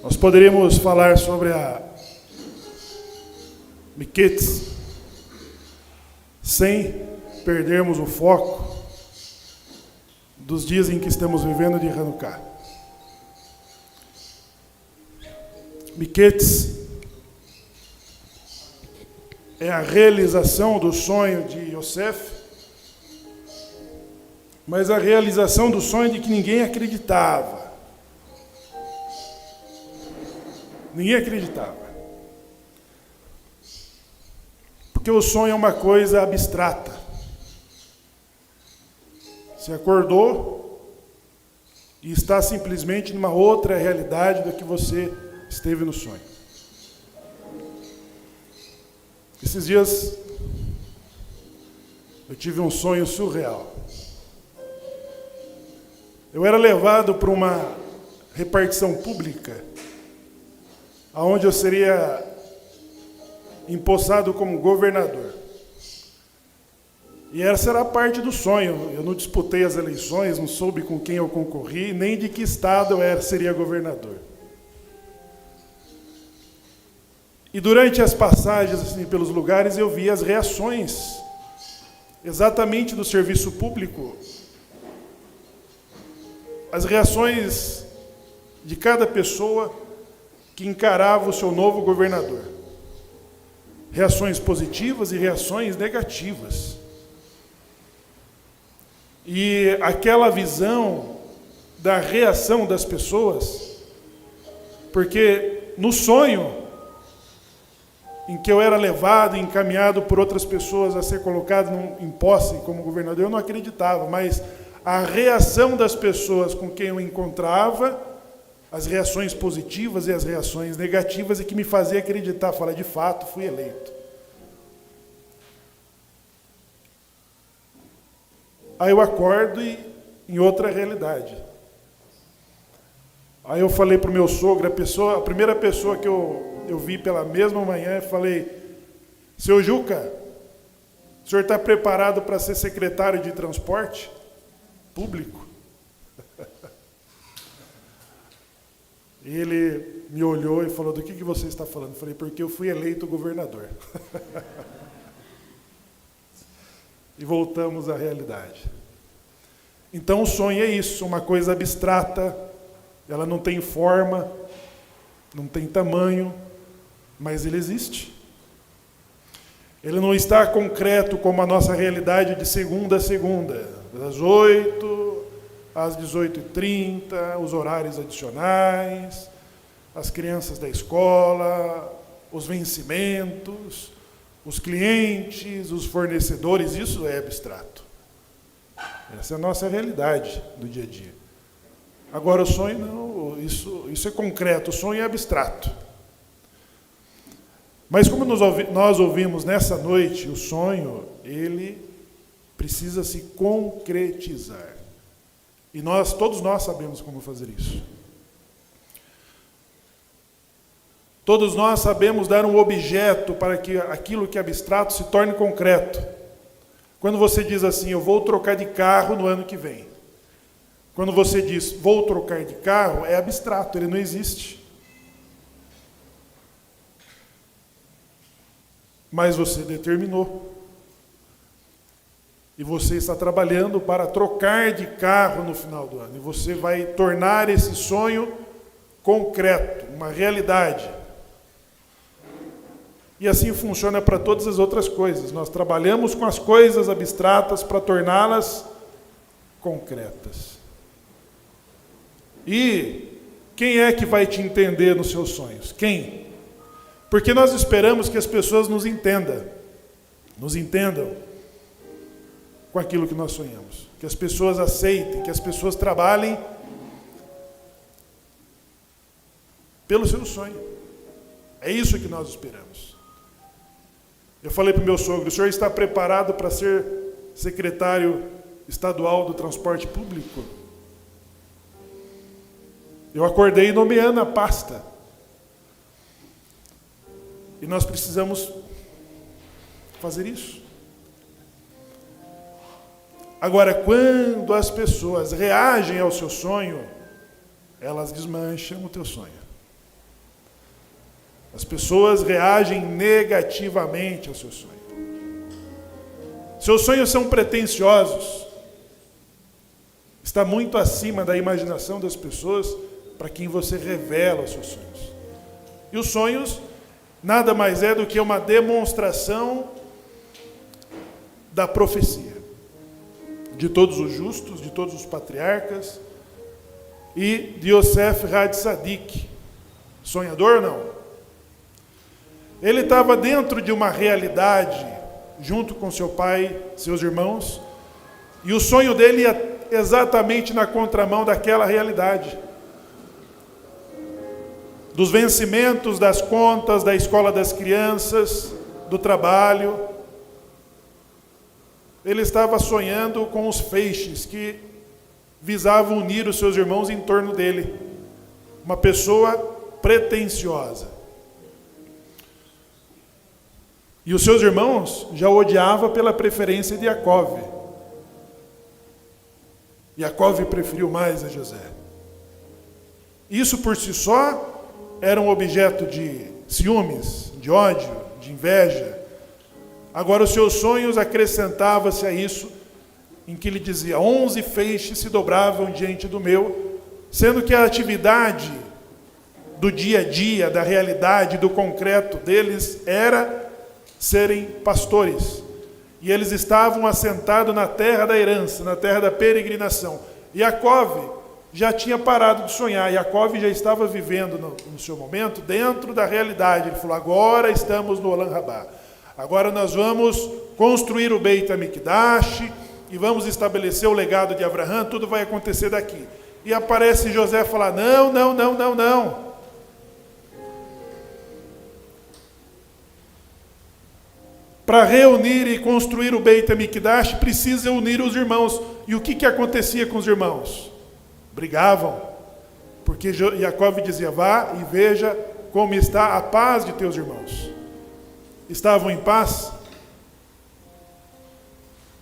Nós poderíamos falar sobre a Miketz sem perdermos o foco dos dias em que estamos vivendo de Hanukkah. Miketz é a realização do sonho de Yosef, mas a realização do sonho de que ninguém acreditava. Ninguém acreditava. Porque o sonho é uma coisa abstrata. Você acordou e está simplesmente numa outra realidade do que você esteve no sonho. Esses dias eu tive um sonho surreal. Eu era levado para uma repartição pública, onde eu seria empossado como governador. E essa era a parte do sonho. Eu não disputei as eleições, não soube com quem eu concorri, nem de que estado seria governador. E durante as passagens assim, pelos lugares, eu vi as reações exatamente do serviço público, as reações de cada pessoa que encarava o seu novo governador. Reações positivas e reações negativas. E aquela visão da reação das pessoas, porque no sonho em que eu era levado e encaminhado por outras pessoas a ser colocado em posse como governador, eu não acreditava, mas a reação das pessoas com quem eu encontrava, as reações positivas e as reações negativas, é que me fazia acreditar, falar, de fato, fui eleito. Aí eu acordo em outra realidade. Aí eu falei para o meu sogro, a primeira pessoa que eu vi pela mesma manhã, eu falei: seu Juca, o senhor está preparado para ser secretário de transporte público? Ele me olhou e falou: do que você está falando? Eu falei: porque eu fui eleito governador. E voltamos à realidade. Então o sonho é isso, uma coisa abstrata, ela não tem forma, não tem tamanho, mas ele existe. Ele não está concreto como a nossa realidade de segunda a segunda, das 8 às 18h30, os horários adicionais, as crianças da escola, os vencimentos, os clientes, os fornecedores, isso é abstrato. Essa é a nossa realidade do dia a dia. Agora o sonho não, isso é concreto, o sonho é abstrato. Mas como nós ouvimos nessa noite, o sonho, ele precisa se concretizar. E todos nós sabemos como fazer isso. Todos nós sabemos dar um objeto para que aquilo que é abstrato se torne concreto. Quando você diz assim: eu vou trocar de carro no ano que vem. Quando você diz vou trocar de carro, é abstrato, ele não existe. Mas você determinou. E você está trabalhando para trocar de carro no final do ano. E você vai tornar esse sonho concreto, uma realidade. E assim funciona para todas as outras coisas. Nós trabalhamos com as coisas abstratas para torná-las concretas. E quem é que vai te entender nos seus sonhos? Quem? Porque nós esperamos que as pessoas nos entendam com aquilo que nós sonhamos. Que as pessoas aceitem, que as pessoas trabalhem pelo seu sonho. É isso que nós esperamos. Eu falei para o meu sogro: o senhor está preparado para ser secretário estadual do transporte público? Eu acordei nomeando a pasta. E nós precisamos fazer isso. Agora, quando as pessoas reagem ao seu sonho, elas desmancham o teu sonho. As pessoas reagem negativamente ao seu sonho. Seus sonhos são pretensiosos. Está muito acima da imaginação das pessoas para quem você revela os seus sonhos. E os sonhos nada mais é do que uma demonstração da profecia de todos os justos, de todos os patriarcas e de Yosef Hatzadik. Sonhador ou não? Ele estava dentro de uma realidade, junto com seu pai, seus irmãos, e o sonho dele ia exatamente na contramão daquela realidade. Dos vencimentos das contas, da escola das crianças, do trabalho. Ele estava sonhando com os feixes que visavam unir os seus irmãos em torno dele. Uma pessoa pretensiosa. E os seus irmãos já o odiavam pela preferência de Jacó. Jacó preferiu mais a José. Isso por si só era um objeto de ciúmes, de ódio, de inveja. Agora os seus sonhos acrescentavam-se a isso, em que ele dizia: 11 feixes se dobravam diante do meu, sendo que a atividade do dia a dia, da realidade, do concreto deles era serem pastores. E eles estavam assentados na terra da herança, na terra da peregrinação. Jacó já tinha parado de sonhar. Jacó já estava vivendo no seu momento dentro da realidade. Ele falou: agora estamos no Olam Rabá. Agora nós vamos construir o Beit HaMikdash e vamos estabelecer o legado de Abraão. Tudo vai acontecer daqui. E aparece José falar: não, não, não, não, não. Para reunir e construir o Beit HaMikdash, precisa unir os irmãos. E o que acontecia com os irmãos? Brigavam. Porque Jacó dizia: vá e veja como está a paz de teus irmãos. Estavam em paz?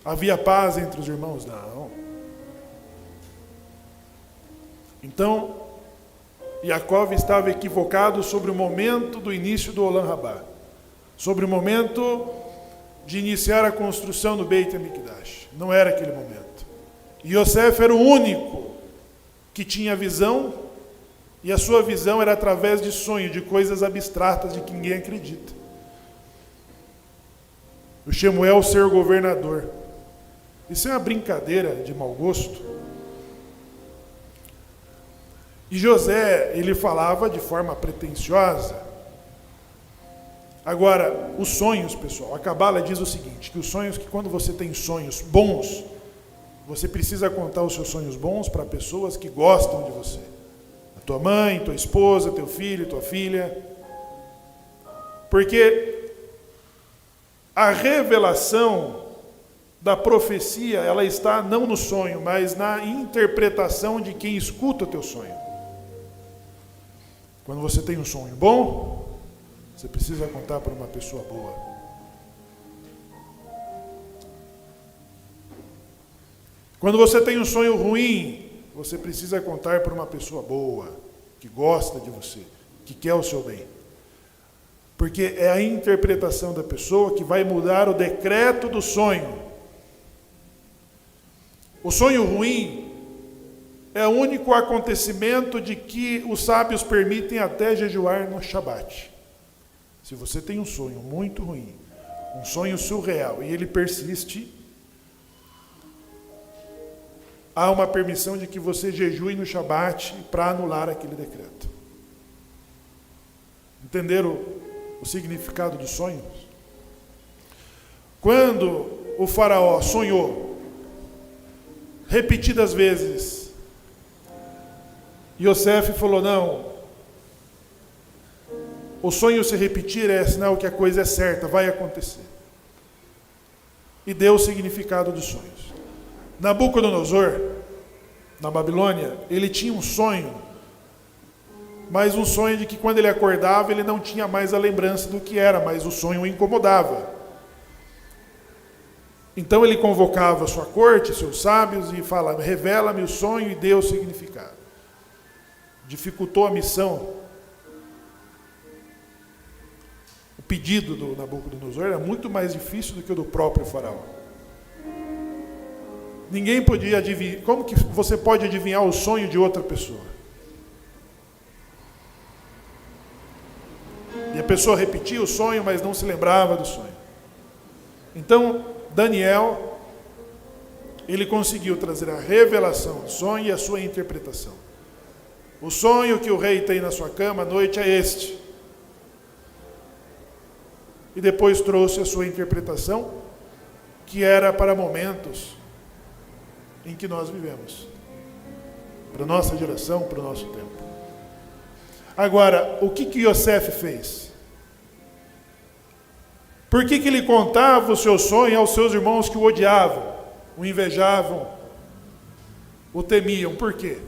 Havia paz entre os irmãos? Não. Então, Jacó estava equivocado sobre o momento do início do Olam Rabá. Sobre o momento de iniciar a construção do Beit HaMikdash. Não era aquele momento. E Yosef era o único que tinha visão, e a sua visão era através de sonho, de coisas abstratas de que ninguém acredita. O Shemuel ser governador. Isso é uma brincadeira de mau gosto. E José, ele falava de forma pretensiosa. Agora, os sonhos, pessoal, a Cabala diz o seguinte, que os sonhos, que quando você tem sonhos bons, você precisa contar os seus sonhos bons para pessoas que gostam de você. A tua mãe, tua esposa, teu filho, tua filha. Porque a revelação da profecia, ela está não no sonho, mas na interpretação de quem escuta o teu sonho. Quando você tem um sonho bom, você precisa contar para uma pessoa boa. Quando você tem um sonho ruim, você precisa contar para uma pessoa boa, que gosta de você, que quer o seu bem. Porque é a interpretação da pessoa que vai mudar o decreto do sonho. O sonho ruim é o único acontecimento de que os sábios permitem até jejuar no Shabat. Se você tem um sonho muito ruim, um sonho surreal, e ele persiste, há uma permissão de que você jejue no Shabat para anular aquele decreto. Entenderam o significado dos sonhos? Quando o faraó sonhou repetidas vezes, Yosef falou: não, o sonho se repetir é sinal que a coisa é certa, vai acontecer. E deu o significado dos sonhos. Nabucodonosor, na Babilônia, ele tinha um sonho, mas um sonho de que quando ele acordava, ele não tinha mais a lembrança do que era, mas o sonho o incomodava. Então ele convocava a sua corte, seus sábios, e falava: revela-me o sonho, e dê o significado. Dificultou a missão. pedido do Nabucodonosor era muito mais difícil do que o do próprio faraó. Ninguém podia adivinhar. Como que você pode adivinhar o sonho de outra pessoa? E a pessoa repetia o sonho, mas não se lembrava do sonho. Então, Daniel, ele conseguiu trazer a revelação do sonho e a sua interpretação. O sonho que o rei tem na sua cama à noite é este. E depois trouxe a sua interpretação, que era para momentos em que nós vivemos. Para a nossa geração, para o nosso tempo. Agora, o que Yosef fez? Por que ele contava o seu sonho aos seus irmãos que o odiavam, o invejavam, o temiam? Por quê?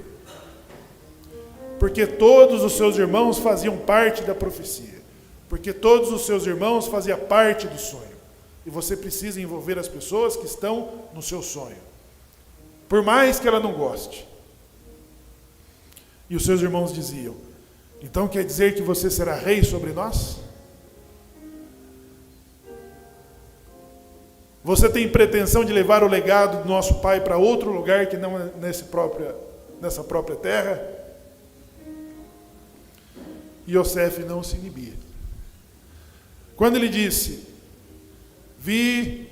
Porque todos os seus irmãos faziam parte da profecia. Porque todos os seus irmãos faziam parte do sonho. E você precisa envolver as pessoas que estão no seu sonho. Por mais que ela não goste. E os seus irmãos diziam: então quer dizer que você será rei sobre nós? Você tem pretensão de levar o legado do nosso pai para outro lugar que não é nessa própria terra? E Yosef não se inibia. Quando ele disse: vi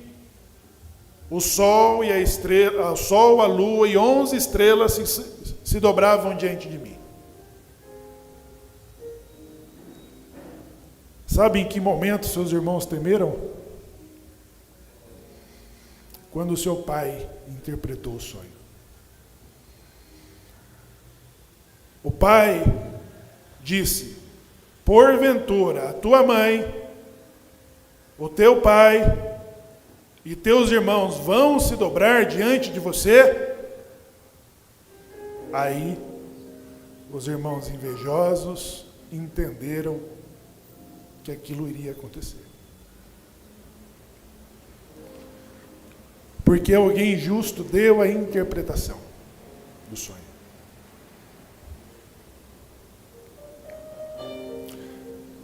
o sol e a estrela, o sol, a lua e 11 estrelas se dobravam diante de mim. Sabe em que momento seus irmãos temeram? Quando o seu pai interpretou o sonho. O pai disse: porventura a tua mãe, o teu pai e teus irmãos vão se dobrar diante de você? Aí os irmãos invejosos entenderam que aquilo iria acontecer. Porque alguém justo deu a interpretação do sonho.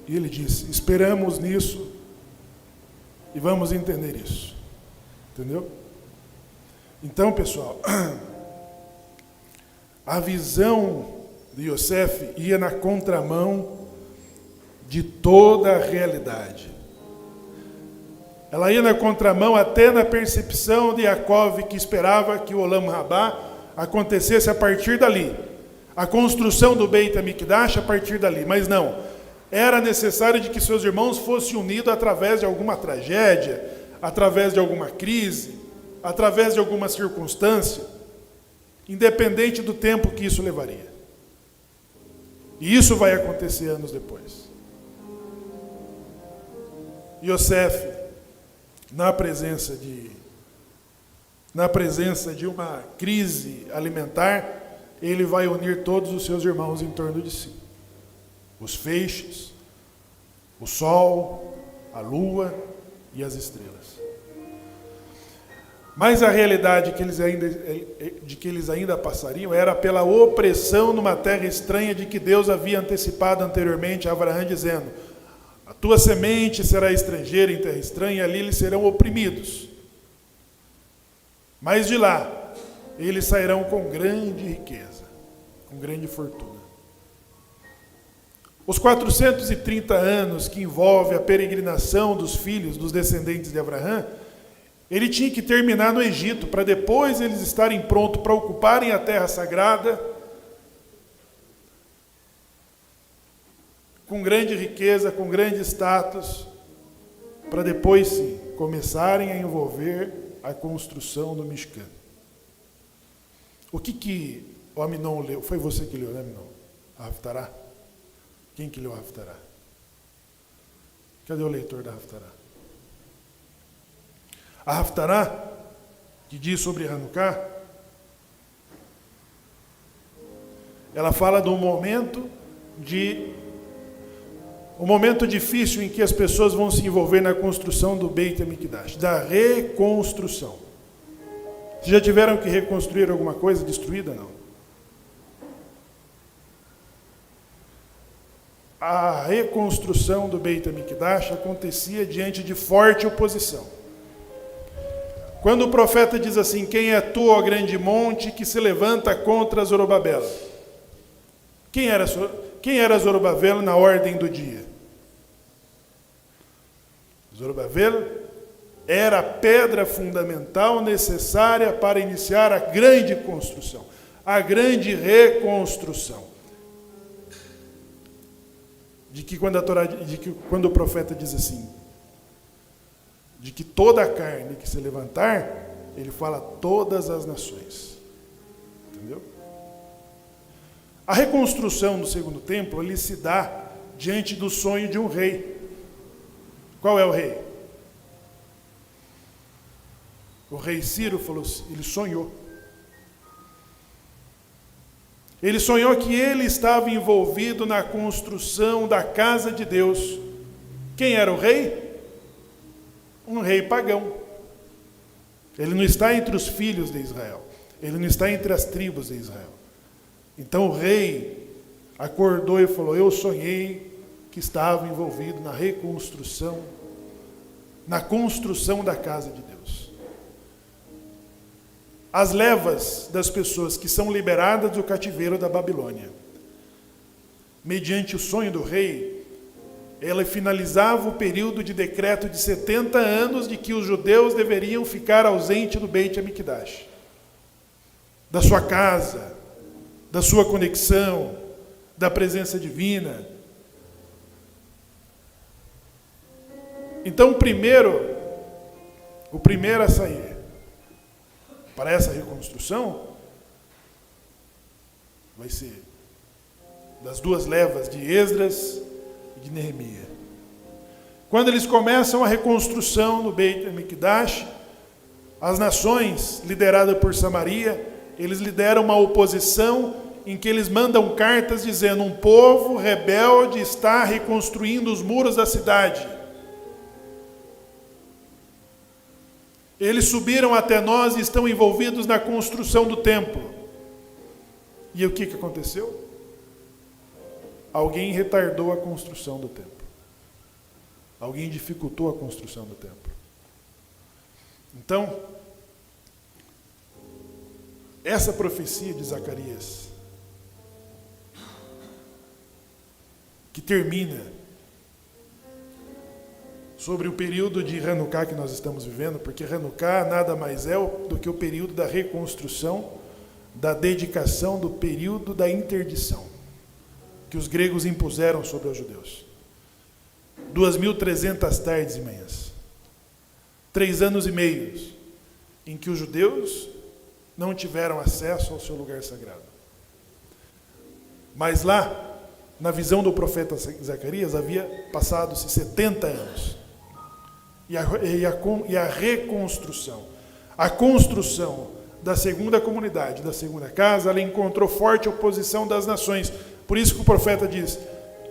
E ele disse: esperamos nisso e vamos entender isso. Entendeu? Então, pessoal, a visão de Yosef ia na contramão de toda a realidade. Ela ia na contramão até na percepção de Yaakov, que esperava que o Olam Rabá acontecesse a partir dali. A construção do Beit HaMikdash a partir dali. Mas não. Era necessário de que seus irmãos fossem unidos através de alguma tragédia, através de alguma crise, através de alguma circunstância, independente do tempo que isso levaria. E isso vai acontecer anos depois. Yosef, na presença de uma crise alimentar, ele vai unir todos os seus irmãos em torno de si. Os feixes, o sol, a lua e as estrelas. Mas a realidade de que eles ainda passariam era pela opressão numa terra estranha de que Deus havia antecipado anteriormente a Abraão, dizendo: a tua semente será estrangeira em terra estranha, e ali eles serão oprimidos. Mas de lá, eles sairão com grande riqueza, com grande fortuna. Os 430 anos que envolve a peregrinação dos filhos, dos descendentes de Abraão, ele tinha que terminar no Egito, para depois eles estarem prontos para ocuparem a terra sagrada, com grande riqueza, com grande status, para depois sim começarem a envolver a construção do Mishkan. O que o Aminon leu? Foi você que leu, né, Aminon? A Haftará? Quem que leu a Haftará? Cadê o leitor da Haftará? A Haftará, que diz sobre Hanukkah, ela fala do momento difícil em que as pessoas vão se envolver na construção do Beit HaMikdash, da reconstrução. Vocês já tiveram que reconstruir alguma coisa destruída? Não. a reconstrução do Beit HaMikdash acontecia diante de forte oposição. Quando o profeta diz assim: quem é tu, ó grande monte, que se levanta contra Zorobabel? Quem era Zorobabel na ordem do dia? Zorobabel era a pedra fundamental necessária para iniciar a grande construção, a grande reconstrução. De que quando o profeta diz assim, de que toda a carne que se levantar, ele fala todas as nações. Entendeu? A reconstrução do segundo templo, ele se dá diante do sonho de um rei. Qual é o rei? O rei Ciro falou, ele sonhou. Ele sonhou que ele estava envolvido na construção da casa de Deus. Quem era o rei? Um rei pagão. Ele não está entre os filhos de Israel. Ele não está entre as tribos de Israel. Então o rei acordou e falou: eu sonhei que estava envolvido na reconstrução, na construção da casa de Deus. As levas das pessoas que são liberadas do cativeiro da Babilônia, mediante o sonho do rei, ela finalizava o período de decreto de 70 anos de que os judeus deveriam ficar ausentes do Beit HaMikdash, da sua casa, da sua conexão, da presença divina. Então o primeiro a sair para essa reconstrução vai ser das duas levas de Esdras e de Neemias. Quando eles começam a reconstrução no Beit HaMikdash, as nações lideradas por Samaria, eles lideram uma oposição em que eles mandam cartas dizendo: um povo rebelde está reconstruindo os muros da cidade. Eles subiram até nós e estão envolvidos na construção do templo. E o que aconteceu? Alguém retardou a construção do templo. Alguém dificultou a construção do templo. Então, essa profecia de Zacarias, que termina sobre o período de Hanukkah que nós estamos vivendo, porque Hanukkah nada mais é do que o período da reconstrução, da dedicação do período da interdição, que os gregos impuseram sobre os judeus. 2.300 tardes e manhãs. 3 anos e meio em que os judeus não tiveram acesso ao seu lugar sagrado. Mas lá, na visão do profeta Zacarias, havia passado-se 70 anos. E a reconstrução, a construção da segunda comunidade, da segunda casa, ela encontrou forte oposição das nações. Por isso que o profeta diz: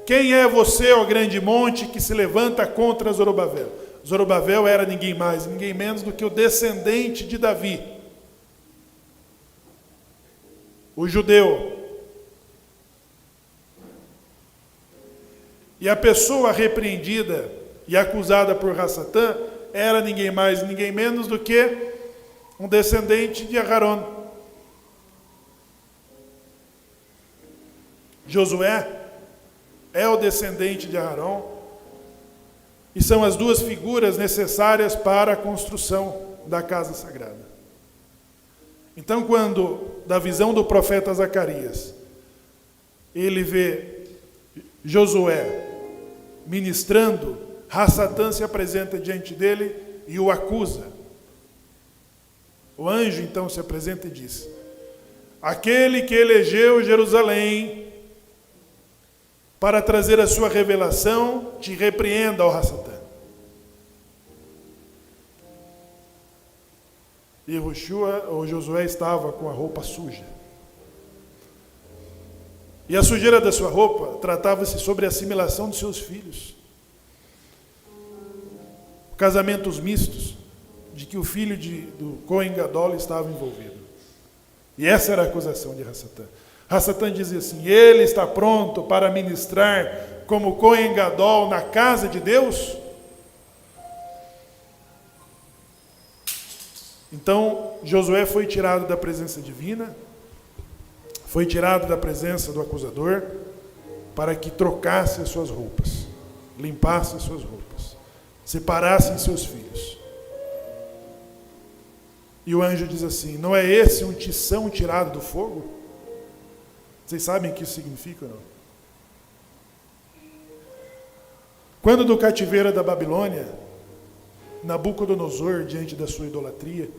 quem é você, ó grande monte, que se levanta contra Zorobabel? Zorobabel era ninguém mais, ninguém menos do que o descendente de Davi, o judeu. E a pessoa repreendida e acusada por Rassatã era ninguém mais, ninguém menos do que um descendente de Aharon. Josué é o descendente de Aharon, e são as duas figuras necessárias para a construção da casa sagrada. Então, quando, da visão do profeta Zacarias, ele vê Josué ministrando, Rassatã se apresenta diante dele e o acusa. O anjo então se apresenta e diz: aquele que elegeu Jerusalém para trazer a sua revelação, te repreenda, ó Rassatã. E Josué estava com a roupa suja. E a sujeira da sua roupa tratava-se sobre a assimilação de seus filhos. Casamentos mistos, de que o filho do Cohen Gadol estava envolvido. E essa era a acusação de Rassatã. Rassatã dizia assim: ele está pronto para ministrar como Cohen Gadol na casa de Deus? Então, Josué foi tirado da presença divina, foi tirado da presença do acusador, para que trocasse as suas roupas, limpasse as suas roupas, separasse seus filhos. E o anjo diz assim: não é esse um tição tirado do fogo? Vocês sabem o que isso significa ou não? Quando do cativeiro da Babilônia, Nabucodonosor, diante da sua idolatria,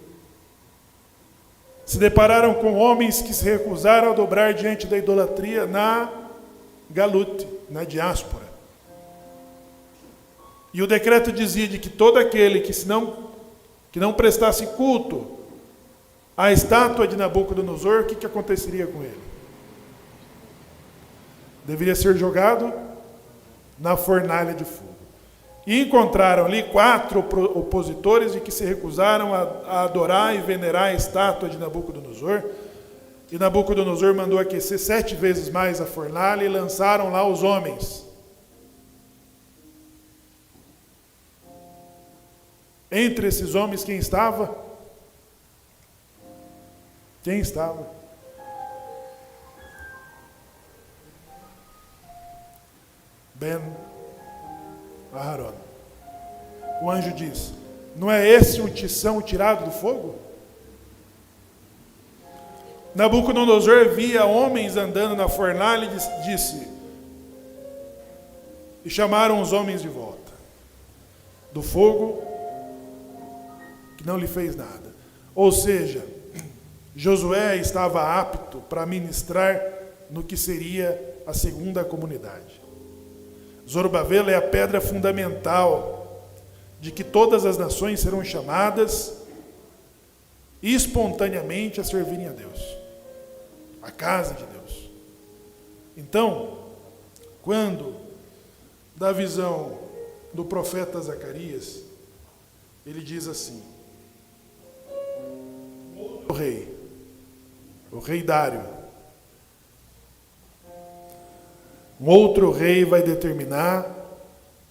se depararam com homens que se recusaram a dobrar diante da idolatria na Galut, na diáspora. E o decreto dizia de que todo aquele que não prestasse culto à estátua de Nabucodonosor, o que aconteceria com ele? Deveria ser jogado na fornalha de fogo. E encontraram ali 4 opositores de que se recusaram a adorar e venerar a estátua de Nabucodonosor. E Nabucodonosor mandou aquecer 7 vezes mais a fornalha e lançaram lá os homens. Entre esses homens, quem estava? Quem estava? Ben-Aharon. O anjo diz: não é esse um tição tirado do fogo? Nabucodonosor via homens andando na fornalha e disse, e chamaram os homens de volta do fogo, que não lhe fez nada. Ou seja, Josué estava apto para ministrar no que seria a segunda comunidade. Zorobabel é a pedra fundamental de que todas as nações serão chamadas espontaneamente a servirem a Deus, a casa de Deus. Então, quando da visão do profeta Zacarias, ele diz assim: o rei Dário, um outro rei vai determinar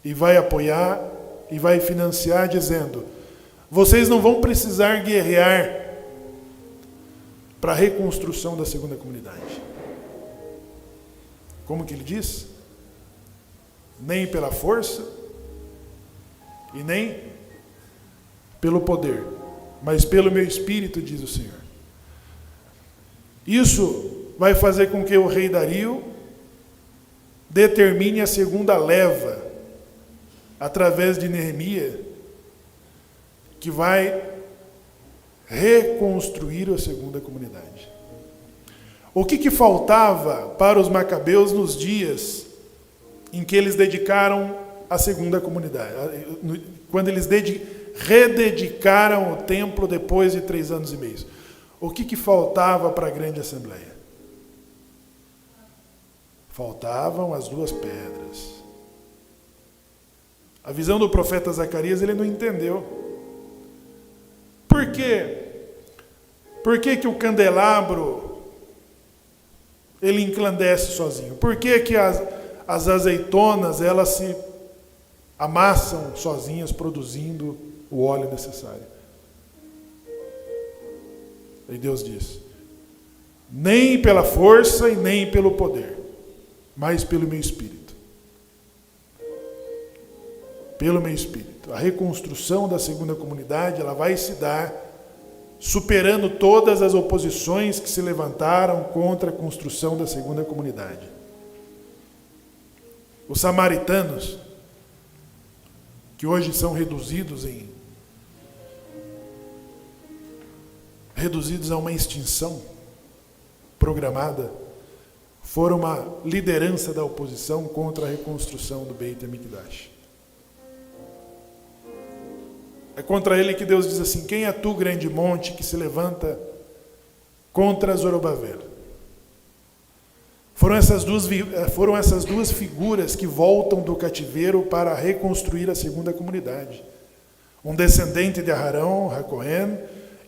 e vai apoiar e vai financiar, dizendo: vocês não vão precisar guerrear para a reconstrução da segunda comunidade. Como que ele diz? Nem pela força e nem pelo poder, mas pelo meu espírito, diz o Senhor. Isso vai fazer com que o rei Dario determine a segunda leva, através de Neemias, que vai reconstruir a segunda comunidade. O que faltava para os macabeus nos dias em que eles dedicaram a segunda comunidade? Quando eles rededicaram o templo depois de 3 anos e meio. O que faltava para a grande assembleia? Faltavam as 2 pedras. A visão do profeta Zacarias ele não entendeu. Por quê? Por que o candelabro ele enclandece sozinho? Por que as azeitonas elas se amassam sozinhas, produzindo o óleo necessário? E Deus diz: nem pela força e nem pelo poder, mas pelo meu espírito. Pelo meu espírito. A reconstrução da segunda comunidade, ela vai se dar superando todas as oposições que se levantaram contra a construção da segunda comunidade. Os samaritanos, que hoje são reduzidos a uma extinção programada, foram uma liderança da oposição contra a reconstrução do Beit HaMikdash. É contra ele que Deus diz assim: quem é tu, grande monte, que se levanta contra Zorobabel? Foram essas duas figuras que voltam do cativeiro para reconstruir a segunda comunidade. Um descendente de Aharão, Hacohen,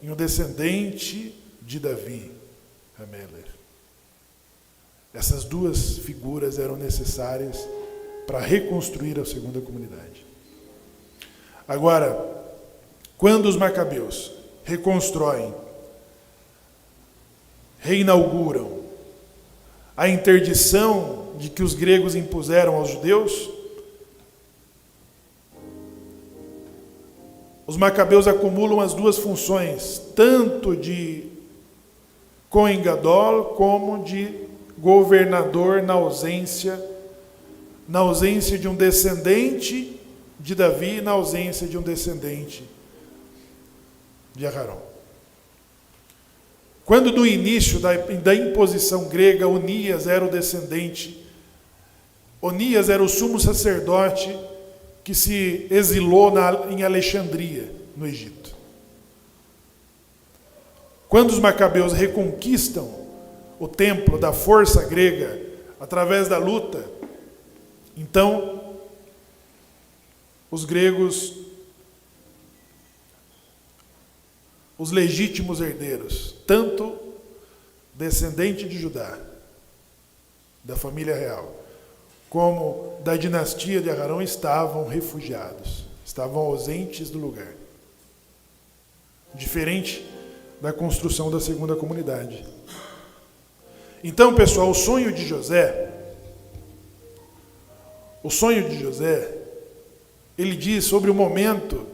e um descendente de Davi, Hameler. Essas 2 figuras eram necessárias para reconstruir a segunda comunidade. Agora, quando os macabeus reconstroem, reinauguram a interdição de que os gregos impuseram aos judeus, os macabeus acumulam as duas funções, tanto de Cohen Gadol como de governador na ausência de um descendente de Davi e na ausência de um descendente de Aarão. Quando no início da imposição grega, Onias era o descendente, Onias era o sumo sacerdote que se exilou em Alexandria, no Egito. Quando os macabeus reconquistam o templo da força grega através da luta, então os gregos, os legítimos herdeiros, tanto descendente de Judá, da família real, como da dinastia de Aarão, estavam refugiados, estavam ausentes do lugar. Diferente da construção da segunda comunidade. Então, pessoal, o sonho de José, ele diz sobre o momento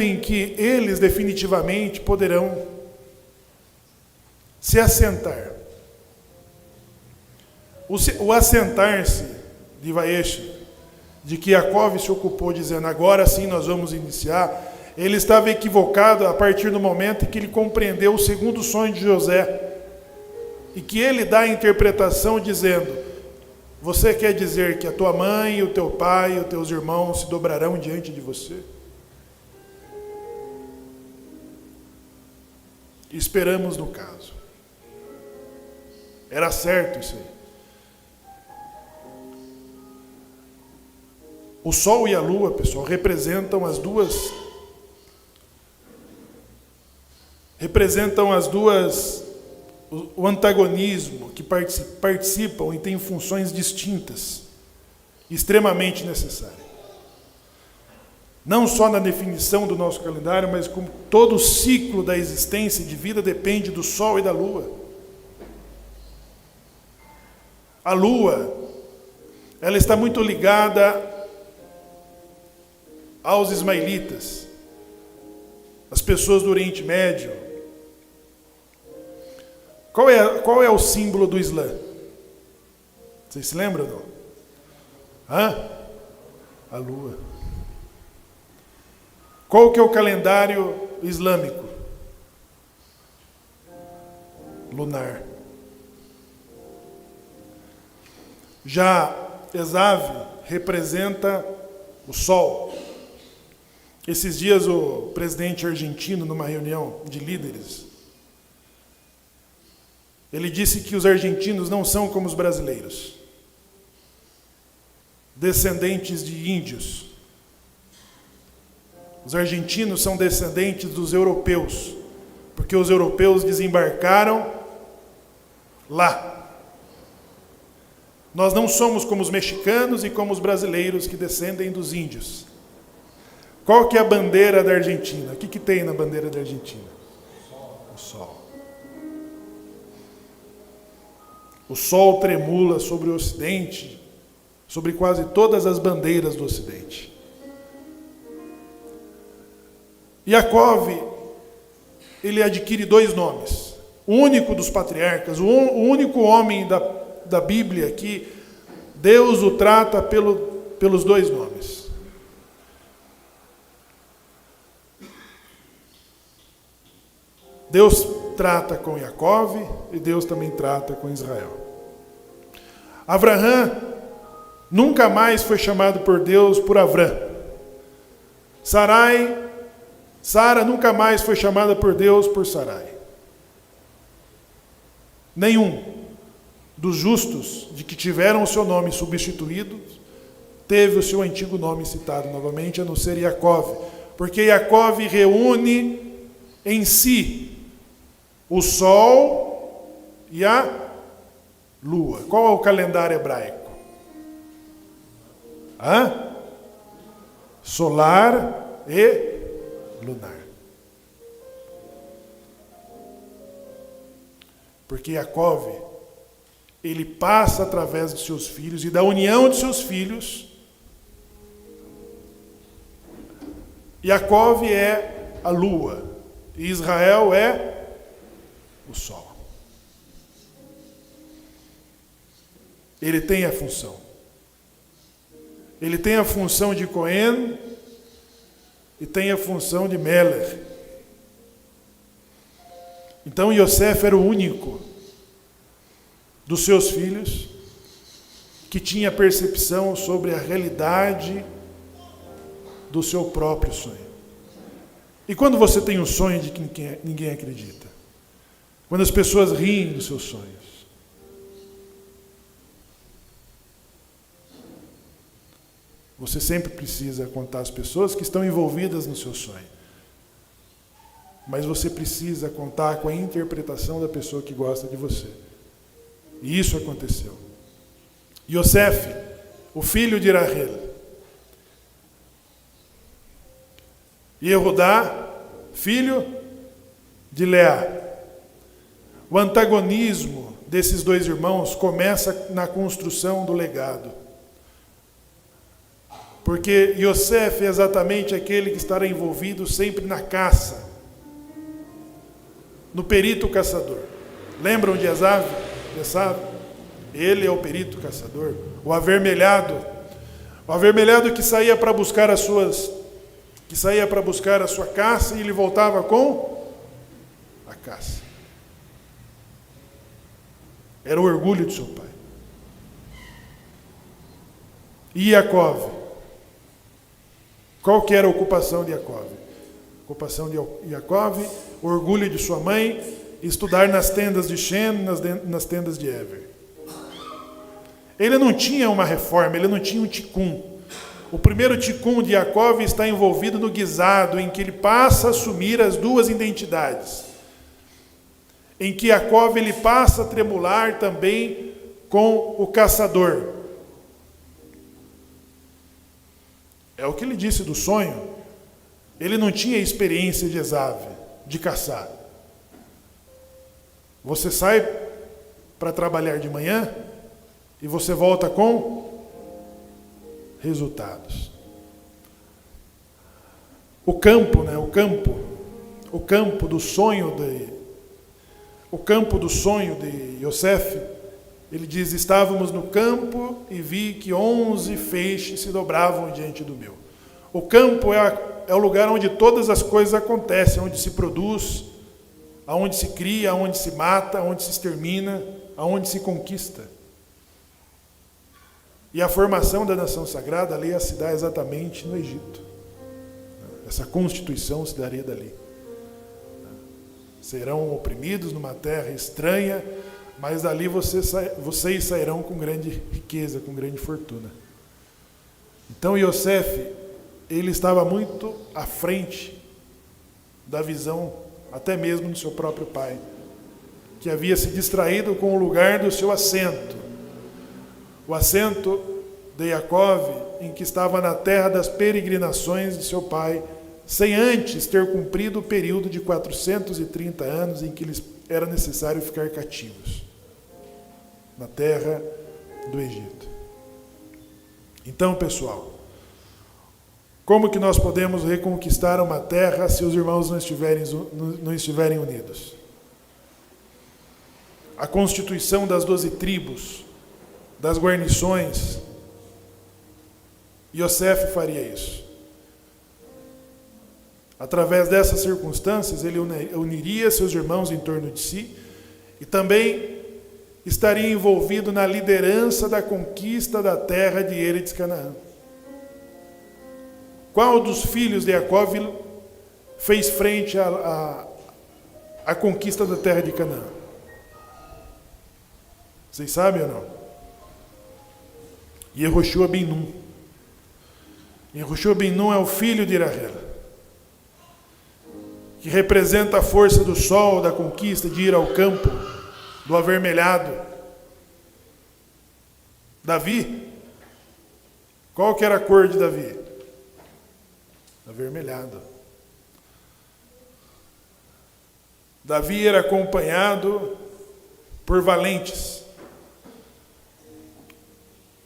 em que eles definitivamente poderão se assentar. O assentar-se de Vaesh, de que Jacó se ocupou dizendo, agora sim nós vamos iniciar, ele estava equivocado a partir do momento em que ele compreendeu o segundo sonho de José, e que ele dá a interpretação dizendo, você quer dizer que a tua mãe, o teu pai, os teus irmãos se dobrarão diante de você? Esperamos no caso. Era certo isso aí. O sol e a lua, pessoal, representam o antagonismo, que participam e têm funções distintas, extremamente necessárias. Não só na definição do nosso calendário, mas como todo o ciclo da existência e de vida depende do sol e da lua. A lua, ela está muito ligada aos ismaelitas, as pessoas do Oriente Médio. Qual é o símbolo do Islã? Vocês se lembram, não? A lua. Qual que é o calendário islâmico? Lunar. Já Esav representa o sol. Esses dias o presidente argentino, numa reunião de líderes, ele disse que os argentinos não são como os brasileiros, descendentes de índios. Os argentinos são descendentes dos europeus, porque os europeus desembarcaram lá. Nós não somos como os mexicanos e como os brasileiros que descendem dos índios. Qual que é a bandeira da Argentina? O que tem na bandeira da Argentina? O sol. O sol tremula sobre o Ocidente, sobre quase todas as bandeiras do Ocidente. Jacó, ele adquire 2 nomes. O único dos patriarcas, o único homem da Bíblia que Deus o trata pelos 2 nomes. Deus trata com Jacó e Deus também trata com Israel. Abraão nunca mais foi chamado por Deus por Avram. Sara nunca mais foi chamada por Deus por Sarai. Nenhum dos justos de que tiveram o seu nome substituído teve o seu antigo nome citado novamente, a não ser Jacó, porque Jacó reúne em si o sol e a lua. Qual é o calendário hebraico? Solar e lunar. Porque Jacó, ele passa através de seus filhos e da união de seus filhos. Jacó é a lua e Israel é o sol. Ele tem a função. Ele tem a função de Cohen e tem a função de Meler. Então Yosef era o único dos seus filhos que tinha percepção sobre a realidade do seu próprio sonho. E quando você tem um sonho de que ninguém acredita? Quando as pessoas riem dos seus sonhos? Você sempre precisa contar às pessoas que estão envolvidas no seu sonho. Mas você precisa contar com a interpretação da pessoa que gosta de você. E isso aconteceu. Yosef, o filho de Rahel. Yehudá, filho de Leá. O antagonismo desses dois irmãos começa na construção do legado. Porque Yosef é exatamente aquele que estará envolvido sempre na caça, no perito caçador. Lembram de Esav? Ele é o perito caçador. O avermelhado que saía para buscar a sua caça e ele voltava com a caça. Era o orgulho de seu pai. E Jacó? Qual que era a ocupação de Jacó? A ocupação de Jacó, o orgulho de sua mãe, estudar nas tendas de Shem, nas tendas de Ever. Ele não tinha uma reforma, ele não tinha um tikkun. O primeiro tikkun de Jacó está envolvido no guisado, em que ele passa a assumir as duas identidades. Em que Jacó ele passa a tremular também com o caçador. É o que ele disse do sonho. Ele não tinha experiência de Esav, de caçar. Você sai para trabalhar de manhã e você volta com resultados. O campo do sonho de Yosef, ele diz: estávamos no campo e vi que 11 feixes se dobravam diante do meu. O campo é o lugar onde todas as coisas acontecem, onde se produz, aonde se cria, aonde se mata, aonde se extermina, aonde se conquista. E a formação da nação sagrada ali se dá exatamente no Egito. Essa constituição se daria dali. Serão oprimidos numa terra estranha, mas dali vocês sairão com grande riqueza, com grande fortuna. Então Yosef, ele estava muito à frente da visão, até mesmo do seu próprio pai, que havia se distraído com o lugar do seu assento. O assento de Jacó, em que estava na terra das peregrinações de seu pai, sem antes ter cumprido o período de 430 anos em que lhes era necessário ficar cativos, na terra do Egito. Então, pessoal, como que nós podemos reconquistar uma terra se os irmãos não estiverem unidos? A constituição das 12 tribos, das guarnições, Yosef faria isso. Através dessas circunstâncias, ele uniria seus irmãos em torno de si e também estaria envolvido na liderança da conquista da terra de Eretz Canaã. Qual dos filhos de Jacó fez frente à conquista da terra de Canaã? Vocês sabem ou não? Yehoshua ben Nun. Yehoshua ben Nun é o filho de Rahel, que representa a força do sol, da conquista, de ir ao campo, do avermelhado. Davi, qual que era a cor de Davi? Avermelhado. Davi era acompanhado por valentes.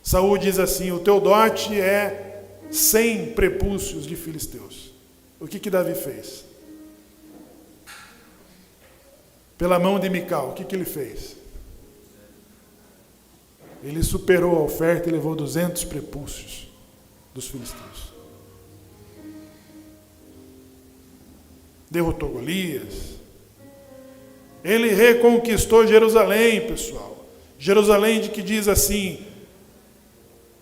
Saul diz assim: o teu dote é 100 prepúcios de filisteus. O que Davi fez? Pela mão de Mical, o que ele fez? Ele superou a oferta e levou 200 prepúcios dos filisteus. Derrotou Golias. Ele reconquistou Jerusalém, pessoal. Jerusalém de que diz assim,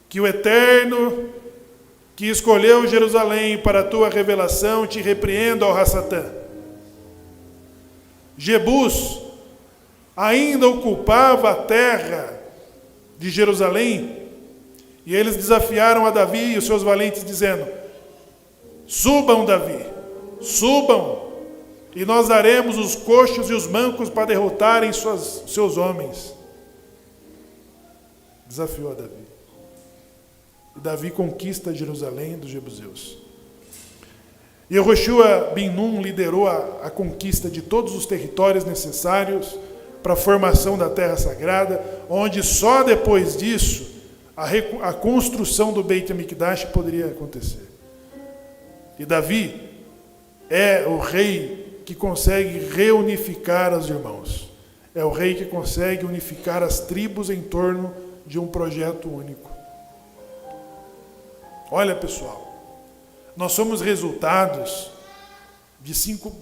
que o Eterno que escolheu Jerusalém para a tua revelação te repreenda, ó Rassatã. Jebus ainda ocupava a terra de Jerusalém, e eles desafiaram a Davi e os seus valentes, dizendo: subam, Davi, subam, e nós daremos os coxos e os mancos para derrotarem seus homens. Desafiou a Davi. E Davi conquista Jerusalém dos jebuseus. E Yehoshua bin Nun liderou a conquista de todos os territórios necessários para a formação da terra sagrada, onde só depois disso a construção do Beit HaMikdash poderia acontecer. E Davi é o rei que consegue reunificar os irmãos. É o rei que consegue unificar as tribos em torno de um projeto único. Olha, pessoal, nós somos resultados de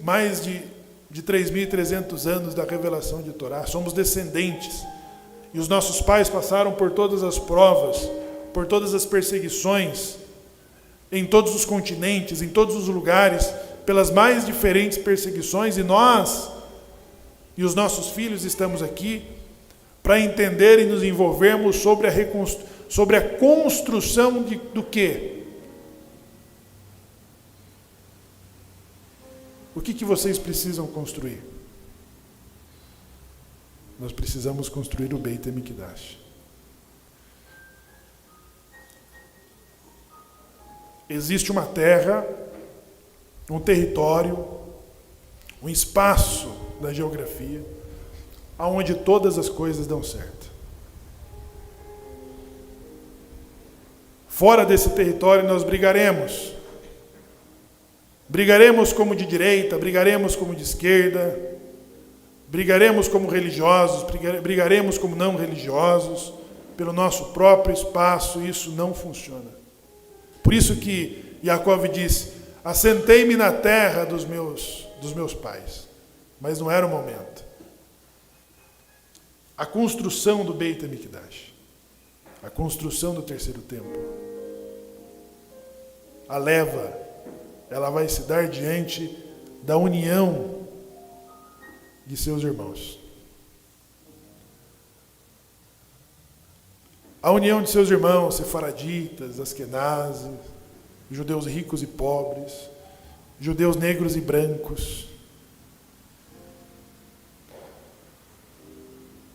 mais de 3.300 anos da revelação de Torá. Somos descendentes. E os nossos pais passaram por todas as provas, por todas as perseguições, em todos os continentes, em todos os lugares, pelas mais diferentes perseguições, e nós e os nossos filhos estamos aqui para entender e nos envolvermos sobre a construção do quê? O que vocês precisam construir? Nós precisamos construir o Beit HaMikdash. Existe uma terra, um território, um espaço da geografia, onde todas as coisas dão certo. Fora desse território nós brigaremos. Brigaremos como de direita, brigaremos como de esquerda, brigaremos como religiosos, brigaremos como não religiosos, pelo nosso próprio espaço. Isso não funciona. Por isso que Jacob disse: assentei-me na terra dos meus pais. Mas não era o momento. A construção do Beit HaMikdash, a construção do terceiro templo, a leva, ela vai se dar diante da união de seus irmãos. A união de seus irmãos, sefaraditas, askenazes, judeus ricos e pobres, judeus negros e brancos.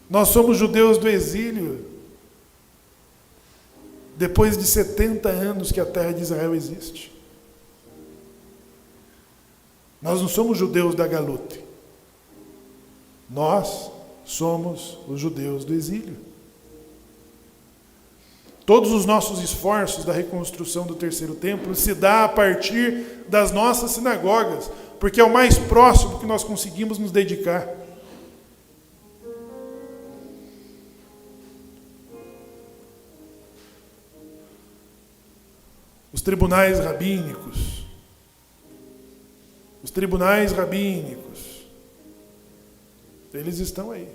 Nós somos judeus do exílio, depois de 70 anos que a terra de Israel existe. Nós não somos judeus da Galute. Nós somos os judeus do exílio. Todos os nossos esforços da reconstrução do terceiro templo se dá a partir das nossas sinagogas, porque é o mais próximo que nós conseguimos nos dedicar. Os tribunais rabínicos, eles estão aí.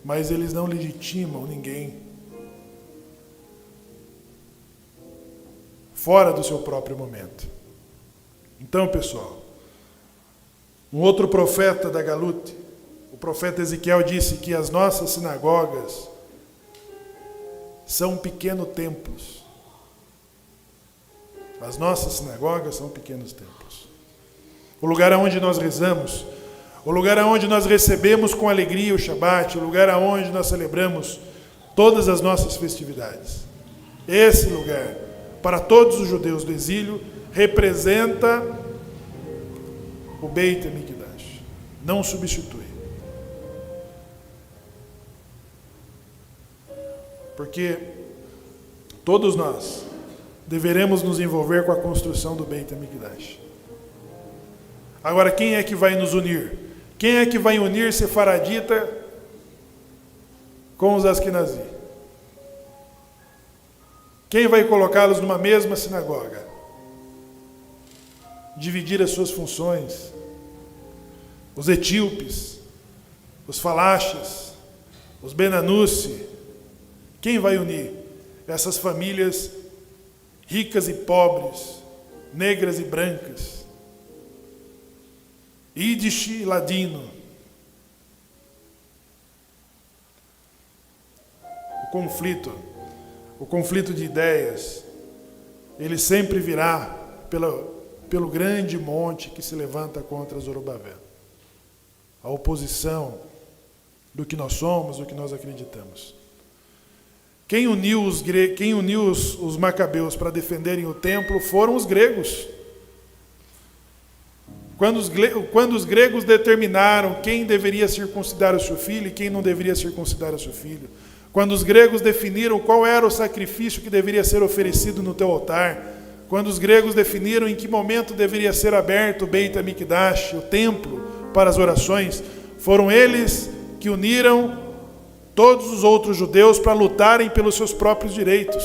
Mas eles não legitimam ninguém fora do seu próprio momento. Então, pessoal, um outro profeta da Galute, o profeta Ezequiel, disse que as nossas sinagogas são pequenos templos. As nossas sinagogas são pequenos templos. O lugar onde nós rezamos, o lugar onde nós recebemos com alegria o Shabat, o lugar onde nós celebramos todas as nossas festividades. Esse lugar, para todos os judeus do exílio, representa o Beit HaMikdash. Não substitui. Porque todos nós deveremos nos envolver com a construção do Beit HaMikdash. Agora, quem é que vai nos unir? Quem é que vai unir Sefaradita com os Askenazi? Quem vai colocá-los numa mesma sinagoga? Dividir as suas funções? Os etíopes, os falachas, os Benanussi. Quem vai unir essas famílias ricas e pobres, negras e brancas? Yiddish e ladino. O conflito de ideias, ele sempre virá pelo grande monte que se levanta contra Zorobabel. A oposição do que nós somos, do que nós acreditamos. Quem uniu os macabeus para defenderem o templo foram os gregos. Quando os gregos determinaram quem deveria circuncidar o seu filho e quem não deveria circuncidar o seu filho, quando os gregos definiram qual era o sacrifício que deveria ser oferecido no teu altar, quando os gregos definiram em que momento deveria ser aberto o Beit HaMikdash, o templo, para as orações, foram eles que uniram todos os outros judeus para lutarem pelos seus próprios direitos.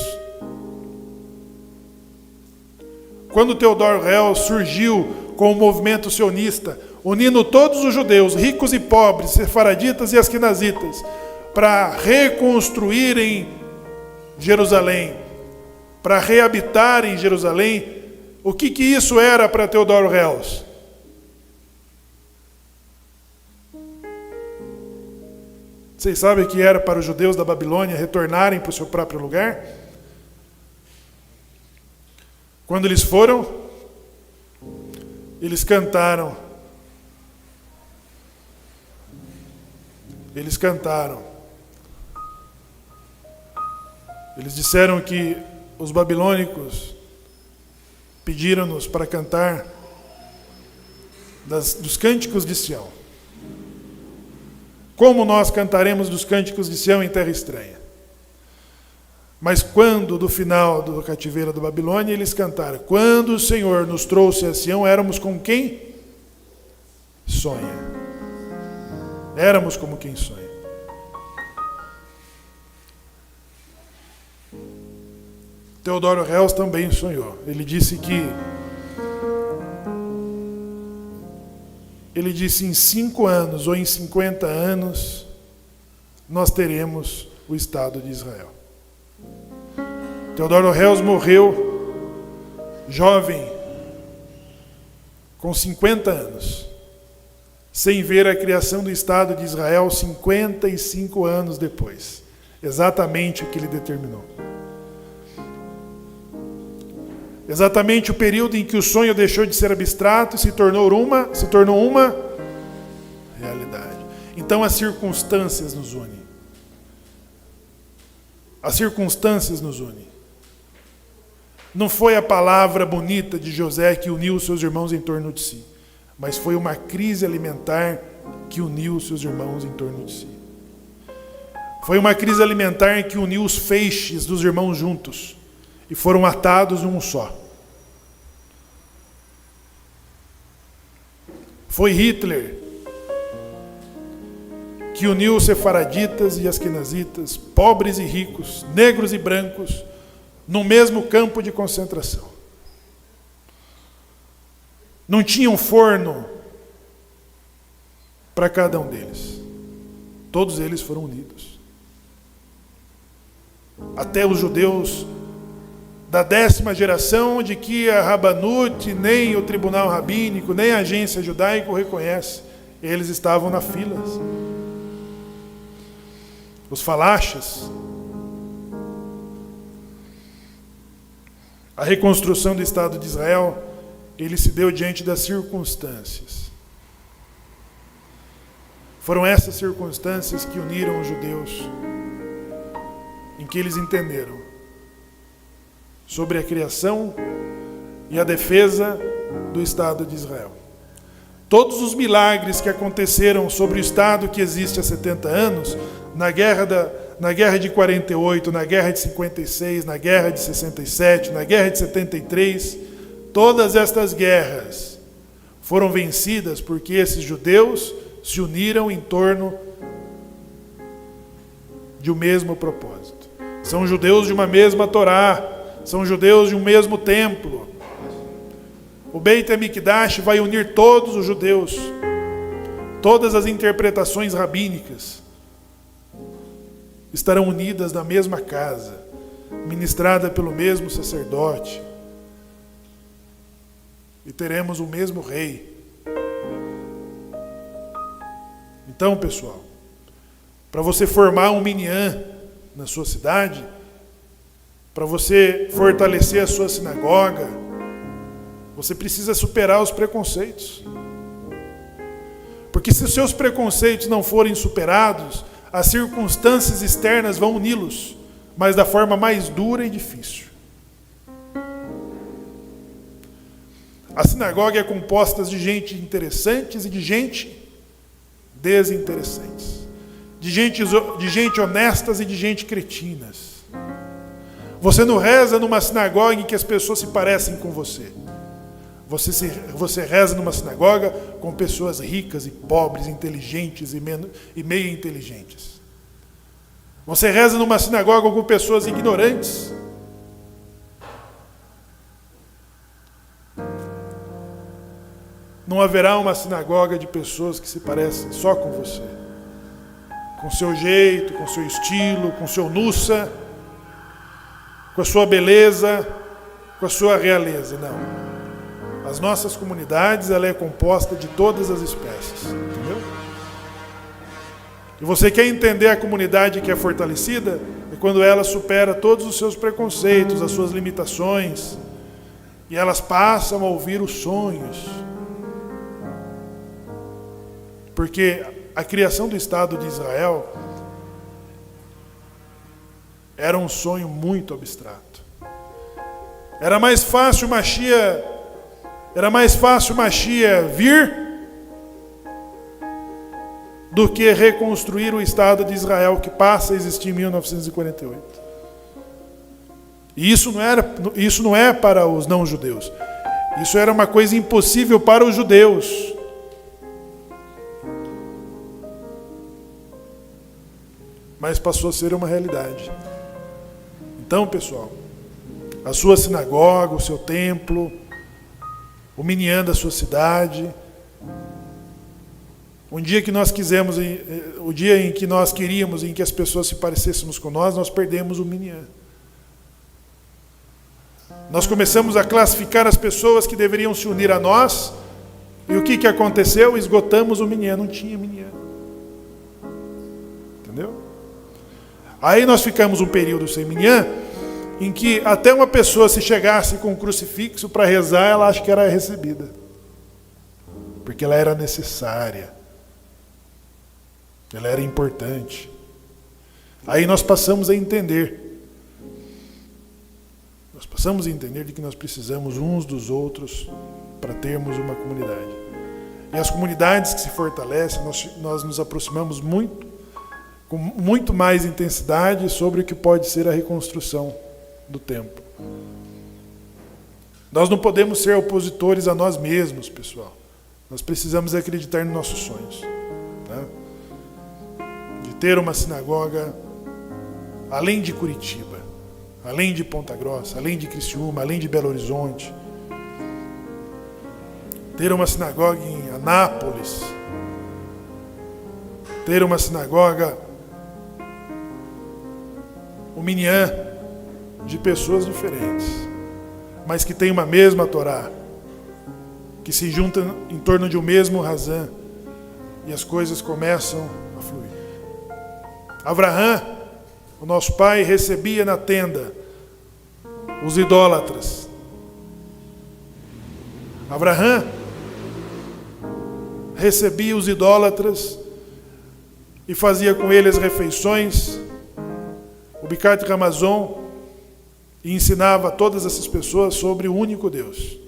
Quando Theodor Herzl surgiu com o movimento sionista, unindo todos os judeus, ricos e pobres, sefaraditas e askenazitas, para reconstruírem Jerusalém, para reabitarem Jerusalém, o que isso era para Theodor Herzl? Vocês sabem que era para os judeus da Babilônia retornarem para o seu próprio lugar? Quando eles foram, eles cantaram. Eles cantaram. Eles disseram que os babilônicos pediram-nos para cantar dos cânticos de Sião. Como nós cantaremos dos cânticos de Sião em terra estranha? Mas quando, do final do cativeiro da Babilônia, eles cantaram: quando o Senhor nos trouxe a Sião, éramos como quem sonha. Éramos como quem sonha. Theodor Herzl também sonhou. Ele disse em 5 anos ou em 50 anos, nós teremos o Estado de Israel. Theodor Herzl morreu jovem, com 50 anos, sem ver a criação do Estado de Israel 55 anos depois. Exatamente o que ele determinou. Exatamente o período em que o sonho deixou de ser abstrato e se tornou uma realidade. Então as circunstâncias nos unem. As circunstâncias nos unem. Não foi a palavra bonita de José que uniu os seus irmãos em torno de si, mas foi uma crise alimentar que uniu os seus irmãos em torno de si. Foi uma crise alimentar que uniu os feixes dos irmãos juntos e foram atados em um só. Foi Hitler que uniu os sefaraditas e askenazitas, pobres e ricos, negros e brancos, no mesmo campo de concentração. Não tinha um forno para cada um deles. Todos eles foram unidos. Até os judeus da 10ª geração, de que a Rabanut, nem o tribunal rabínico, nem a agência judaica o reconhece. Eles estavam na fila. Os falachas. A reconstrução do Estado de Israel, ele se deu diante das circunstâncias. Foram essas circunstâncias que uniram os judeus, em que eles entenderam sobre a criação e a defesa do Estado de Israel. Todos os milagres que aconteceram sobre o Estado que existe há 70 anos, na guerra de 48, na guerra de 56, na guerra de 67, na guerra de 73, todas estas guerras foram vencidas porque esses judeus se uniram em torno de um mesmo propósito. São judeus de uma mesma Torá, são judeus de um mesmo templo. O Beit HaMikdash vai unir todos os judeus, todas as interpretações rabínicas estarão unidas na mesma casa, ministrada pelo mesmo sacerdote, e teremos o mesmo rei. Então, pessoal, para você formar um minyan na sua cidade, para você fortalecer a sua sinagoga, você precisa superar os preconceitos. Porque se os seus preconceitos não forem superados, as circunstâncias externas vão uni-los, mas da forma mais dura e difícil. A sinagoga é composta de gente interessantes e de gente desinteressantes, de gente honestas e de gente cretinas. Você não reza numa sinagoga em que as pessoas se parecem com você. Você reza numa sinagoga com pessoas ricas e pobres, inteligentes e meio inteligentes. Você reza numa sinagoga com pessoas ignorantes. Não haverá uma sinagoga de pessoas que se parecem só com você, com seu jeito, com seu estilo, com seu nussa, com a sua beleza, com a sua realeza. Não. As nossas comunidades, ela é composta de todas as espécies, entendeu? E você quer entender a comunidade que é fortalecida? É quando ela supera todos os seus preconceitos, as suas limitações, e elas passam a ouvir os sonhos. Porque a criação do Estado de Israel era um sonho muito abstrato. Era mais fácil Mashiach vir do que reconstruir o Estado de Israel que passa a existir em 1948. E isso não é para os não-judeus. Isso era uma coisa impossível para os judeus. Mas passou a ser uma realidade. Então, pessoal, a sua sinagoga, o seu templo, o minyan da sua cidade, o dia em que nós queríamos, em que as pessoas se parecêssemos com nós perdemos o minyan. Nós começamos a classificar as pessoas que deveriam se unir a nós, e o que aconteceu? Esgotamos o minyan, não tinha minyan. Entendeu? Aí nós ficamos um período sem minyan, em que até uma pessoa, se chegasse com um crucifixo para rezar, ela acha que era recebida. Porque ela era necessária. Ela era importante. Aí nós passamos a entender. Nós passamos a entender de que nós precisamos uns dos outros para termos uma comunidade. E as comunidades que se fortalecem, nós nos aproximamos com muito mais intensidade sobre o que pode ser a reconstrução do templo. Nós não podemos ser opositores a nós mesmos, pessoal. Nós precisamos acreditar nos nossos sonhos. Tá? De ter uma sinagoga além de Curitiba, além de Ponta Grossa, além de Criciúma, além de Belo Horizonte. Ter uma sinagoga em Anápolis. Ter uma sinagoga, um minyan de pessoas diferentes, mas que tem uma mesma Torá, que se juntam em torno de um mesmo razão, e as coisas começam a fluir. Abraham, o nosso pai, recebia na tenda os idólatras. Abraham recebia os idólatras e fazia com ele as refeições, o Birkat Hamazon, e ensinava a todas essas pessoas sobre o único Deus.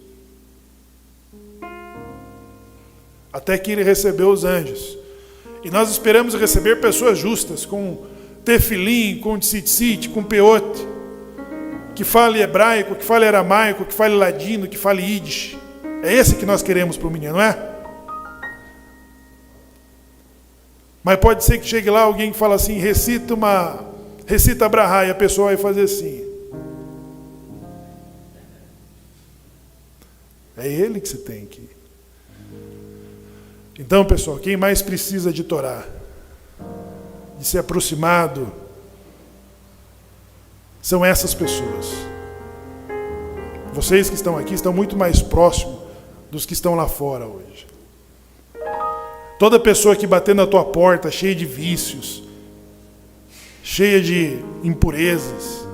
Até que ele recebeu os anjos. E nós esperamos receber pessoas justas, com tefilim, com tzitzit, com peote, que fale hebraico, que fale aramaico, que fale ladino, que fale yiddish. É esse que nós queremos para o menino, não é? Mas pode ser que chegue lá alguém que fala assim, recita Brahá, e a pessoa vai fazer assim. É ele que você tem que ir. Então, pessoal, quem mais precisa de Torá, de ser aproximado, são essas pessoas. Vocês que estão aqui estão muito mais próximos dos que estão lá fora hoje. Toda pessoa que bater na tua porta cheia de vícios, cheia de impurezas,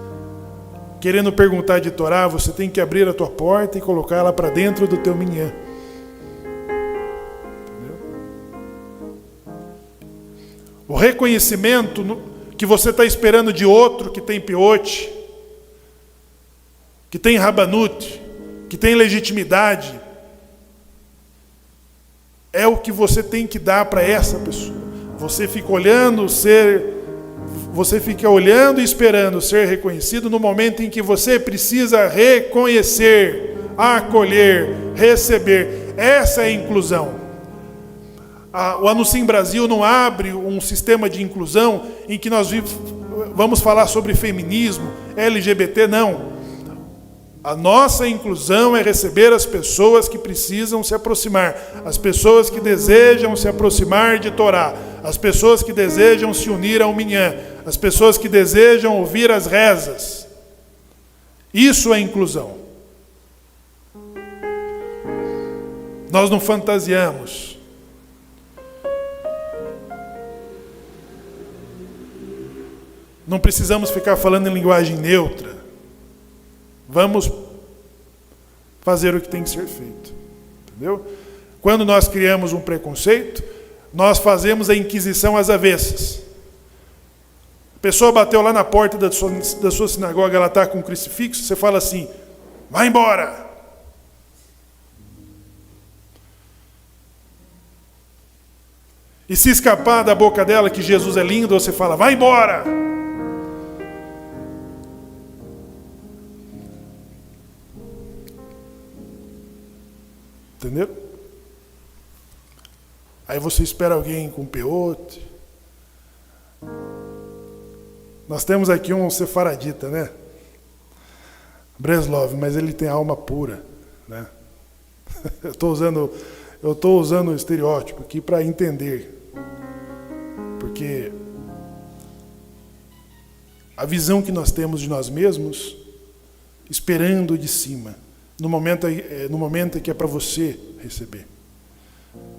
querendo perguntar de Torá, você tem que abrir a tua porta e colocar ela para dentro do teu minhã. O reconhecimento que você está esperando de outro que tem piote, que tem rabanute, que tem legitimidade, é o que você tem que dar para essa pessoa. Você fica olhando e esperando ser reconhecido no momento em que você precisa reconhecer, acolher, receber. Essa é a inclusão. O Anuncim Brasil não abre um sistema de inclusão em que nós vamos falar sobre feminismo, LGBT, não. A nossa inclusão é receber as pessoas que precisam se aproximar, as pessoas que desejam se aproximar de Torá, as pessoas que desejam se unir ao minhã, as pessoas que desejam ouvir as rezas. Isso é inclusão. Nós não fantasiamos. Não precisamos ficar falando em linguagem neutra. Vamos fazer o que tem que ser feito. Entendeu? Quando nós criamos um preconceito, nós fazemos a inquisição às avessas. A pessoa bateu lá na porta da sua sinagoga, ela está com um crucifixo, você fala assim, vai embora. E se escapar da boca dela que Jesus é lindo, você fala, vai embora. Entendeu? Aí você espera alguém com peote. Nós temos aqui um sefaradita, né? Breslov, mas ele tem alma pura, né? Eu estou usando o estereótipo aqui para entender. Porque a visão que nós temos de nós mesmos, esperando de cima, no momento em que é para você receber,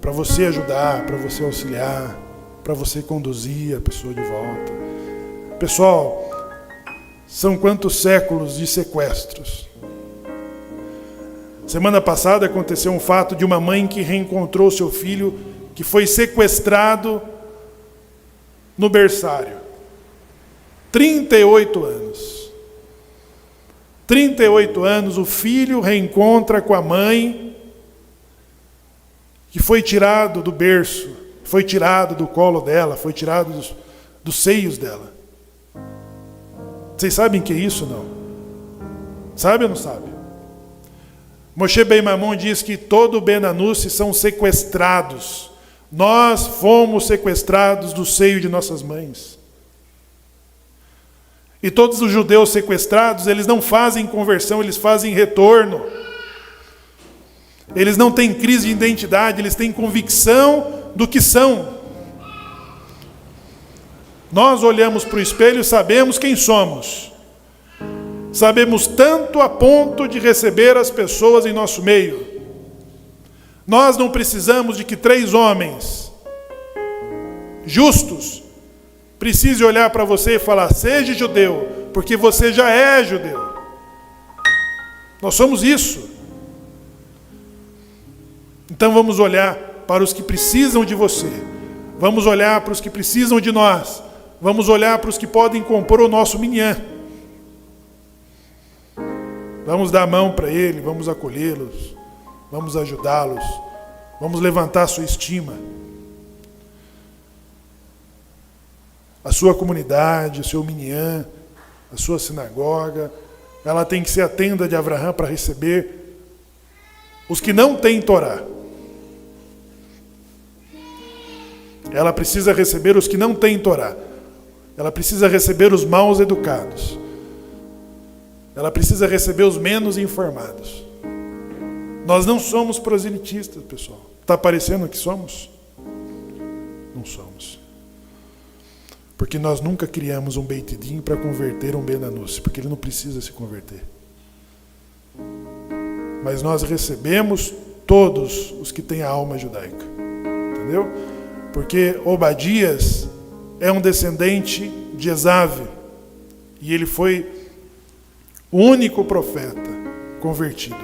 para você ajudar, para você auxiliar, para você conduzir a pessoa de volta. Pessoal, são quantos séculos de sequestros? Semana passada aconteceu um fato de uma mãe que reencontrou seu filho que foi sequestrado no berçário. 38 anos. 38 anos, o filho reencontra com a mãe que foi tirado do berço, foi tirado do colo dela, foi tirado dos seios dela. Vocês sabem o que é isso, não? Sabe ou não sabe? Moshe Ben Maimon diz que todo Ben Anussi são sequestrados. Nós fomos sequestrados do seio de nossas mães. E todos os judeus sequestrados, eles não fazem conversão, eles fazem retorno. Eles não têm crise de identidade, eles têm convicção do que são. Nós olhamos para o espelho e sabemos quem somos. Sabemos tanto a ponto de receber as pessoas em nosso meio. Nós não precisamos de que 3 homens justos precise olhar para você e falar, seja judeu, porque você já é judeu. Nós somos isso. Então vamos olhar para os que precisam de você. Vamos olhar para os que precisam de nós. Vamos olhar para os que podem compor o nosso minhã. Vamos dar a mão para ele, vamos acolhê-los, vamos ajudá-los, vamos levantar a sua estima. A sua comunidade, o seu minhã, a sua sinagoga, ela tem que ser a tenda de Abraão para receber os que não têm Torá. Ela precisa receber os que não têm Torá. Ela precisa receber os mal educados. Ela precisa receber os menos informados. Nós não somos proselitistas, pessoal. Está parecendo que somos? Não somos. Porque nós nunca criamos um Beit Din para converter um Ben-Anusi, porque ele não precisa se converter. Mas nós recebemos todos os que têm a alma judaica. Entendeu? Porque Obadias é um descendente de Esav. E ele foi o único profeta convertido.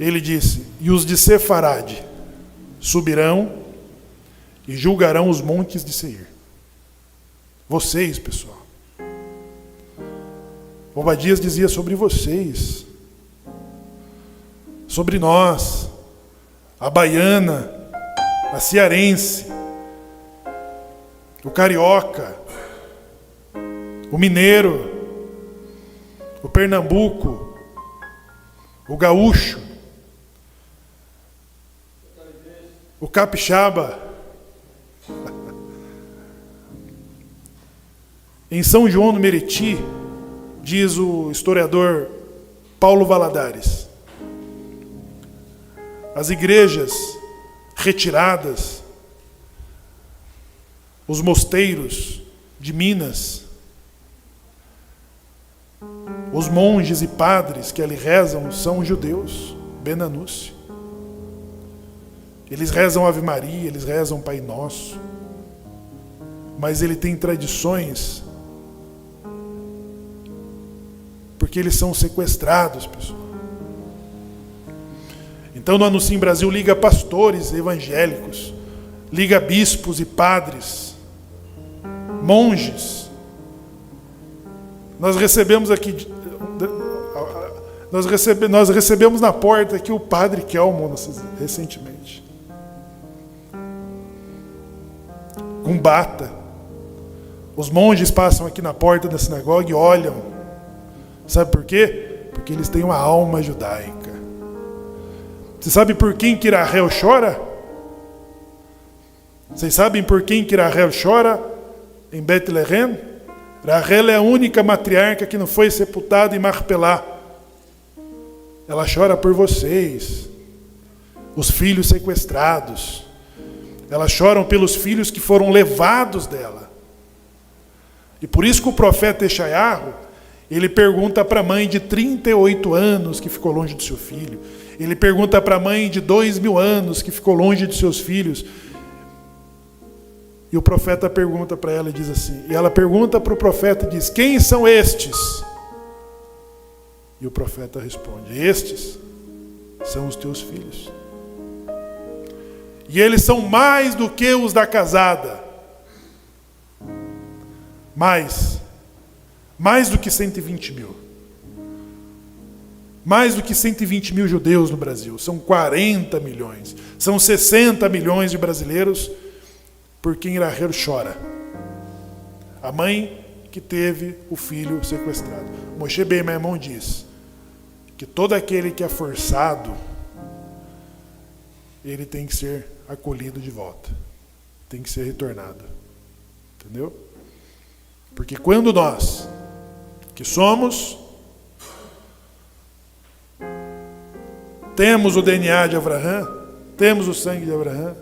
Ele disse: e os de Sefarade subirão e julgarão os montes de Seir. Vocês, pessoal. Obadias dizia sobre vocês, sobre nós, a baiana, a cearense, o carioca, o mineiro, o pernambuco, o gaúcho, o capixaba. Em São João do Meriti, diz o historiador Paulo Valadares, as igrejas retiradas, os mosteiros de Minas, os monges e padres que ali rezam são judeus, Ben-Anusi. Eles rezam Ave Maria, eles rezam Pai Nosso, mas ele tem tradições porque eles são sequestrados, pessoal. Então no Anuncim Brasil liga pastores evangélicos, liga bispos e padres, monges. Nós recebemos aqui, nós recebemos na porta aqui o padre Kelmo recentemente, com bata. Os monges passam aqui na porta da sinagoga e olham. Sabe por quê? Porque eles têm uma alma judaica. Você sabe por quem que Rahel chora? Vocês sabem por quem que Rahel chora em Betlehem? Rahel é a única matriarca que não foi sepultada em Marpelá. Ela chora por vocês, os filhos sequestrados. Elas choram pelos filhos que foram levados dela. E por isso que o profeta Esaiahu, ele pergunta para a mãe de 38 anos que ficou longe do seu filho. Ele pergunta para a mãe de 2000 anos que ficou longe de seus filhos. E o profeta pergunta para ela e diz assim, e ela pergunta para o profeta e diz: quem são estes? E o profeta responde: estes são os teus filhos. E eles são mais do que os da casada. Mais do que 120 mil. Mais do que 120 mil judeus no Brasil. São 40 milhões. São 60 milhões de brasileiros por quem Rahel chora. A mãe que teve o filho sequestrado. Moshe Ben Maimon diz que todo aquele que é forçado, ele tem que ser acolhido de volta. Tem que ser retornado. Entendeu? Porque quando nós, que somos, temos o DNA de Abraão, temos o sangue de Abraão,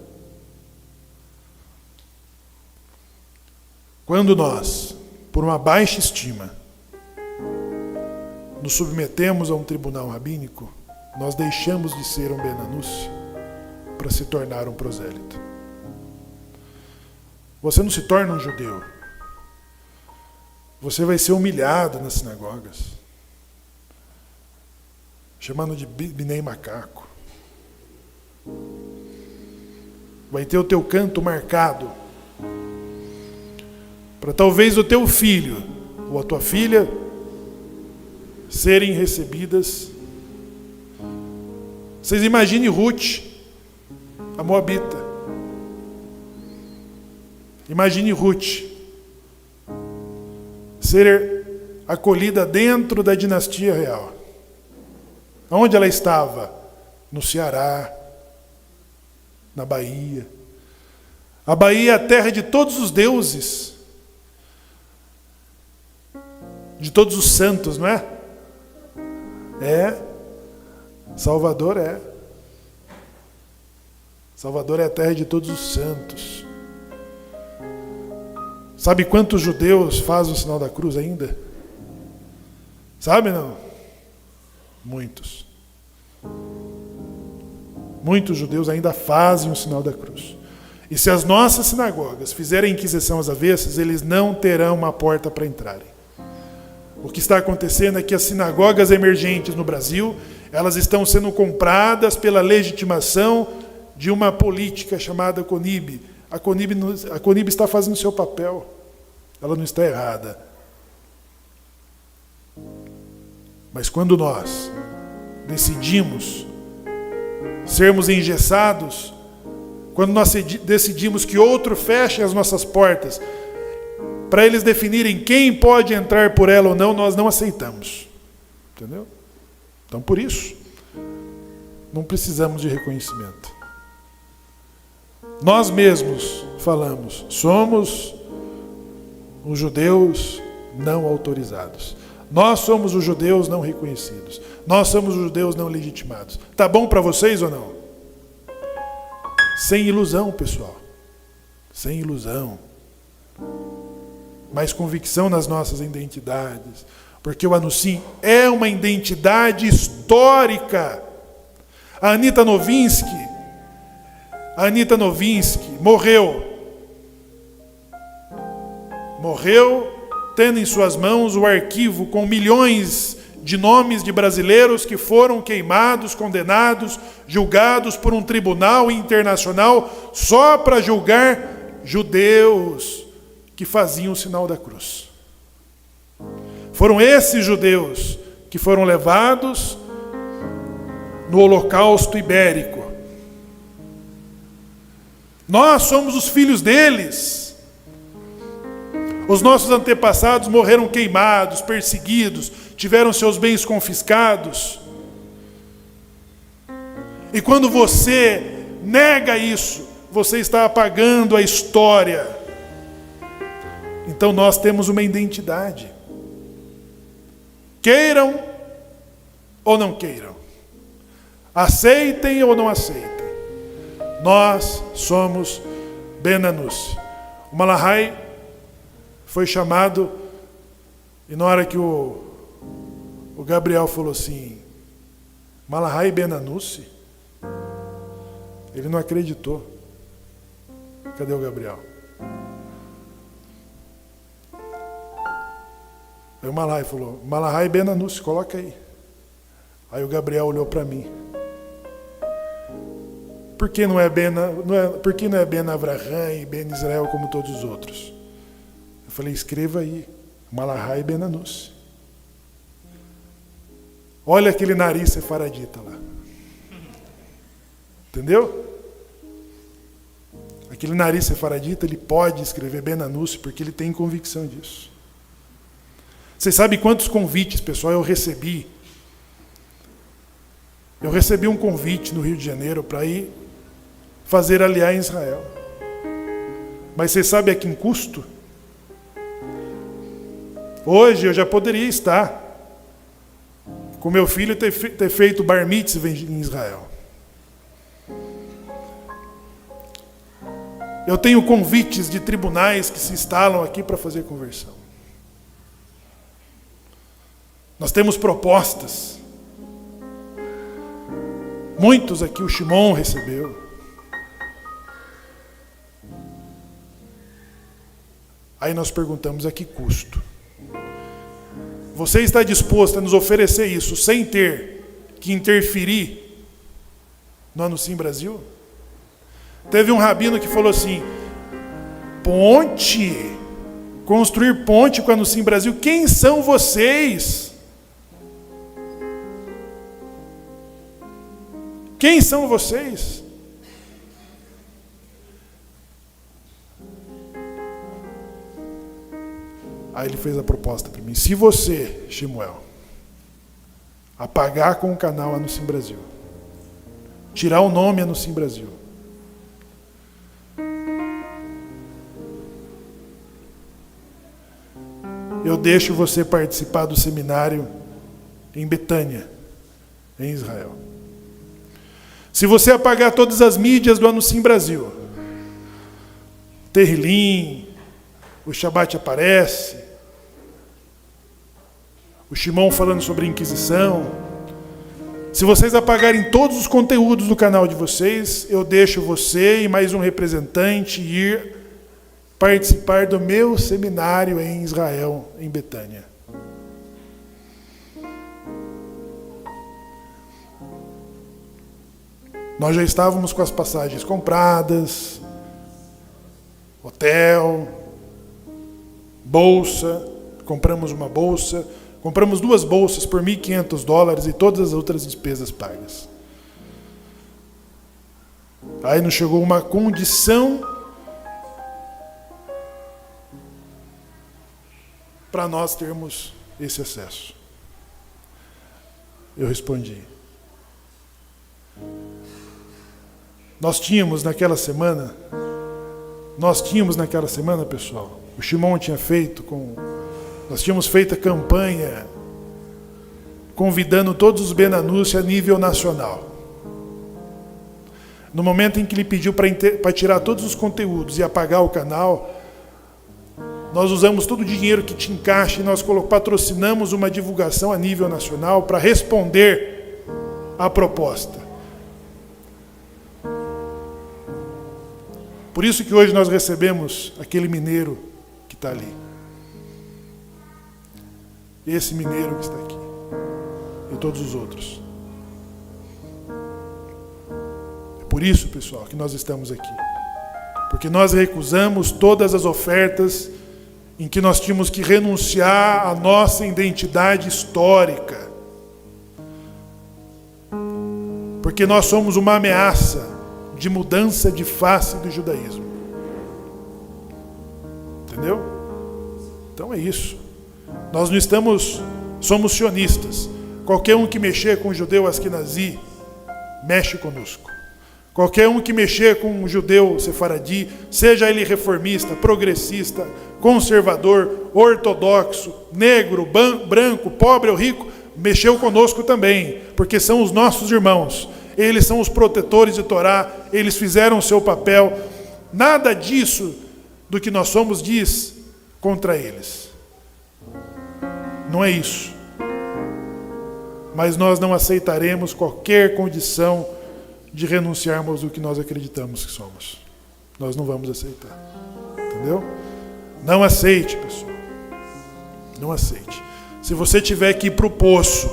quando nós, por uma baixa estima, nos submetemos a um tribunal rabínico, nós deixamos de ser um Ben-Anusi para se tornar um prosélito. Você não se torna um judeu. Você vai ser humilhado nas sinagogas, chamando de Binei macaco. Vai ter o teu canto marcado. Para talvez o teu filho ou a tua filha serem recebidas. Vocês imaginem Ruth, a Moabita. Imagine Ruth ser acolhida dentro da dinastia real. Onde ela estava? No Ceará, na Bahia. A Bahia é a terra de todos os deuses, de todos os santos, não é? É. Salvador é. Salvador é a terra de todos os santos. Sabe quantos judeus fazem o sinal da cruz ainda? Sabe, não? Muitos. Muitos judeus ainda fazem o sinal da cruz. E se as nossas sinagogas fizerem inquisição às avessas, eles não terão uma porta para entrarem. O que está acontecendo é que as sinagogas emergentes no Brasil, elas estão sendo compradas pela legitimação de uma política chamada CONIB. A CONIB está fazendo o seu papel. Ela não está errada. Mas quando nós decidimos sermos engessados, quando nós decidimos que outro feche as nossas portas, para eles definirem quem pode entrar por ela ou não, nós não aceitamos. Entendeu? Então, por isso, não precisamos de reconhecimento. Nós mesmos falamos, somos os judeus não autorizados. Nós somos os judeus não reconhecidos. Nós somos os judeus não legitimados. Tá bom para vocês ou não? Sem ilusão, pessoal. Sem ilusão. Mas convicção nas nossas identidades. Porque o Anusim é uma identidade histórica. A Anita Novinsky morreu. Morreu tendo em suas mãos o arquivo com milhões de nomes de brasileiros que foram queimados, condenados, julgados por um tribunal internacional só para julgar judeus que faziam o sinal da cruz. Foram esses judeus que foram levados no Holocausto Ibérico. Nós somos os filhos deles. Os nossos antepassados morreram queimados, perseguidos, tiveram seus bens confiscados. E quando você nega isso, você está apagando a história. Então nós temos uma identidade. Queiram ou não queiram. Aceitem ou não aceitem. Nós somos Ben Anusi. O Malahai foi chamado, e na hora que o Gabriel falou assim, Malahai Ben Anusi, ele não acreditou. Cadê o Gabriel? Aí o Malahai falou, Malahai Ben Anusi, coloca aí. Aí o Gabriel olhou para mim. Por que não é Ben Avraham e Ben Israel como todos os outros? Eu falei, escreva aí, Malahai Ben Anusi. Olha aquele nariz sefaradita lá. Entendeu? Aquele nariz sefaradita, ele pode escrever Ben Anusi porque ele tem convicção disso. Vocês sabem quantos convites, pessoal, eu recebi? Eu recebi um convite no Rio de Janeiro para ir fazer aliá em Israel. Mas vocês sabem a que custo? Hoje eu já poderia estar com meu filho ter feito bar mitzvah em Israel. Eu tenho convites de tribunais que se instalam aqui para fazer conversão. Nós temos propostas. Muitos aqui o Shimon recebeu. Aí nós perguntamos a que custo? Você está disposto a nos oferecer isso sem ter que interferir no Anunciem Brasil? Teve um rabino que falou assim: ponte, construir ponte com o Anunciem Brasil, quem são vocês? Quem são vocês? Aí ele fez a proposta para mim: se você, Shemuel, apagar com o canal Anunciem Brasil, tirar o nome Anunciem Brasil, eu deixo você participar do seminário em Betânia, em Israel. Se você apagar todas as mídias do Anunciem Brasil, Terrilim, o Shabbat aparece, o Shimon falando sobre a Inquisição, se vocês apagarem todos os conteúdos do canal de vocês, eu deixo você e mais um representante ir participar do meu seminário em Israel, em Betânia. Nós já estávamos com as passagens compradas, hotel, bolsa, compramos uma bolsa, compramos 2 bolsas por $1.500 e todas as outras despesas pagas. Aí nos chegou uma condição para nós termos esse acesso. Eu respondi: Nós tínhamos naquela semana, pessoal, o Shimon tinha feito nós tínhamos feito a campanha convidando todos os Ben-Anuns a nível nacional. No momento em que ele pediu para tirar todos os conteúdos e apagar o canal, nós usamos todo o dinheiro que tinha em caixa e nós patrocinamos uma divulgação a nível nacional para responder à proposta. Por isso que hoje nós recebemos aquele mineiro que está ali. Esse mineiro que está aqui. E todos os outros. É por isso, pessoal, que nós estamos aqui. Porque nós recusamos todas as ofertas em que nós tínhamos que renunciar à nossa identidade histórica. Porque nós somos uma ameaça de mudança de face do judaísmo. Entendeu? Então é isso. Nós não somos sionistas. Qualquer um que mexer com o judeu askenazi, mexe conosco. Qualquer um que mexer com o judeu sefaradi, seja ele reformista, progressista, conservador, ortodoxo, negro, branco, pobre ou rico, mexeu conosco também, porque são os nossos irmãos. Eles são os protetores de Torá, eles fizeram o seu papel. Nada disso do que nós somos diz contra eles. Não é isso. Mas nós não aceitaremos qualquer condição de renunciarmos do que nós acreditamos que somos. Nós não vamos aceitar. Entendeu? Não aceite, pessoal. Não aceite. Se você tiver que ir para o poço,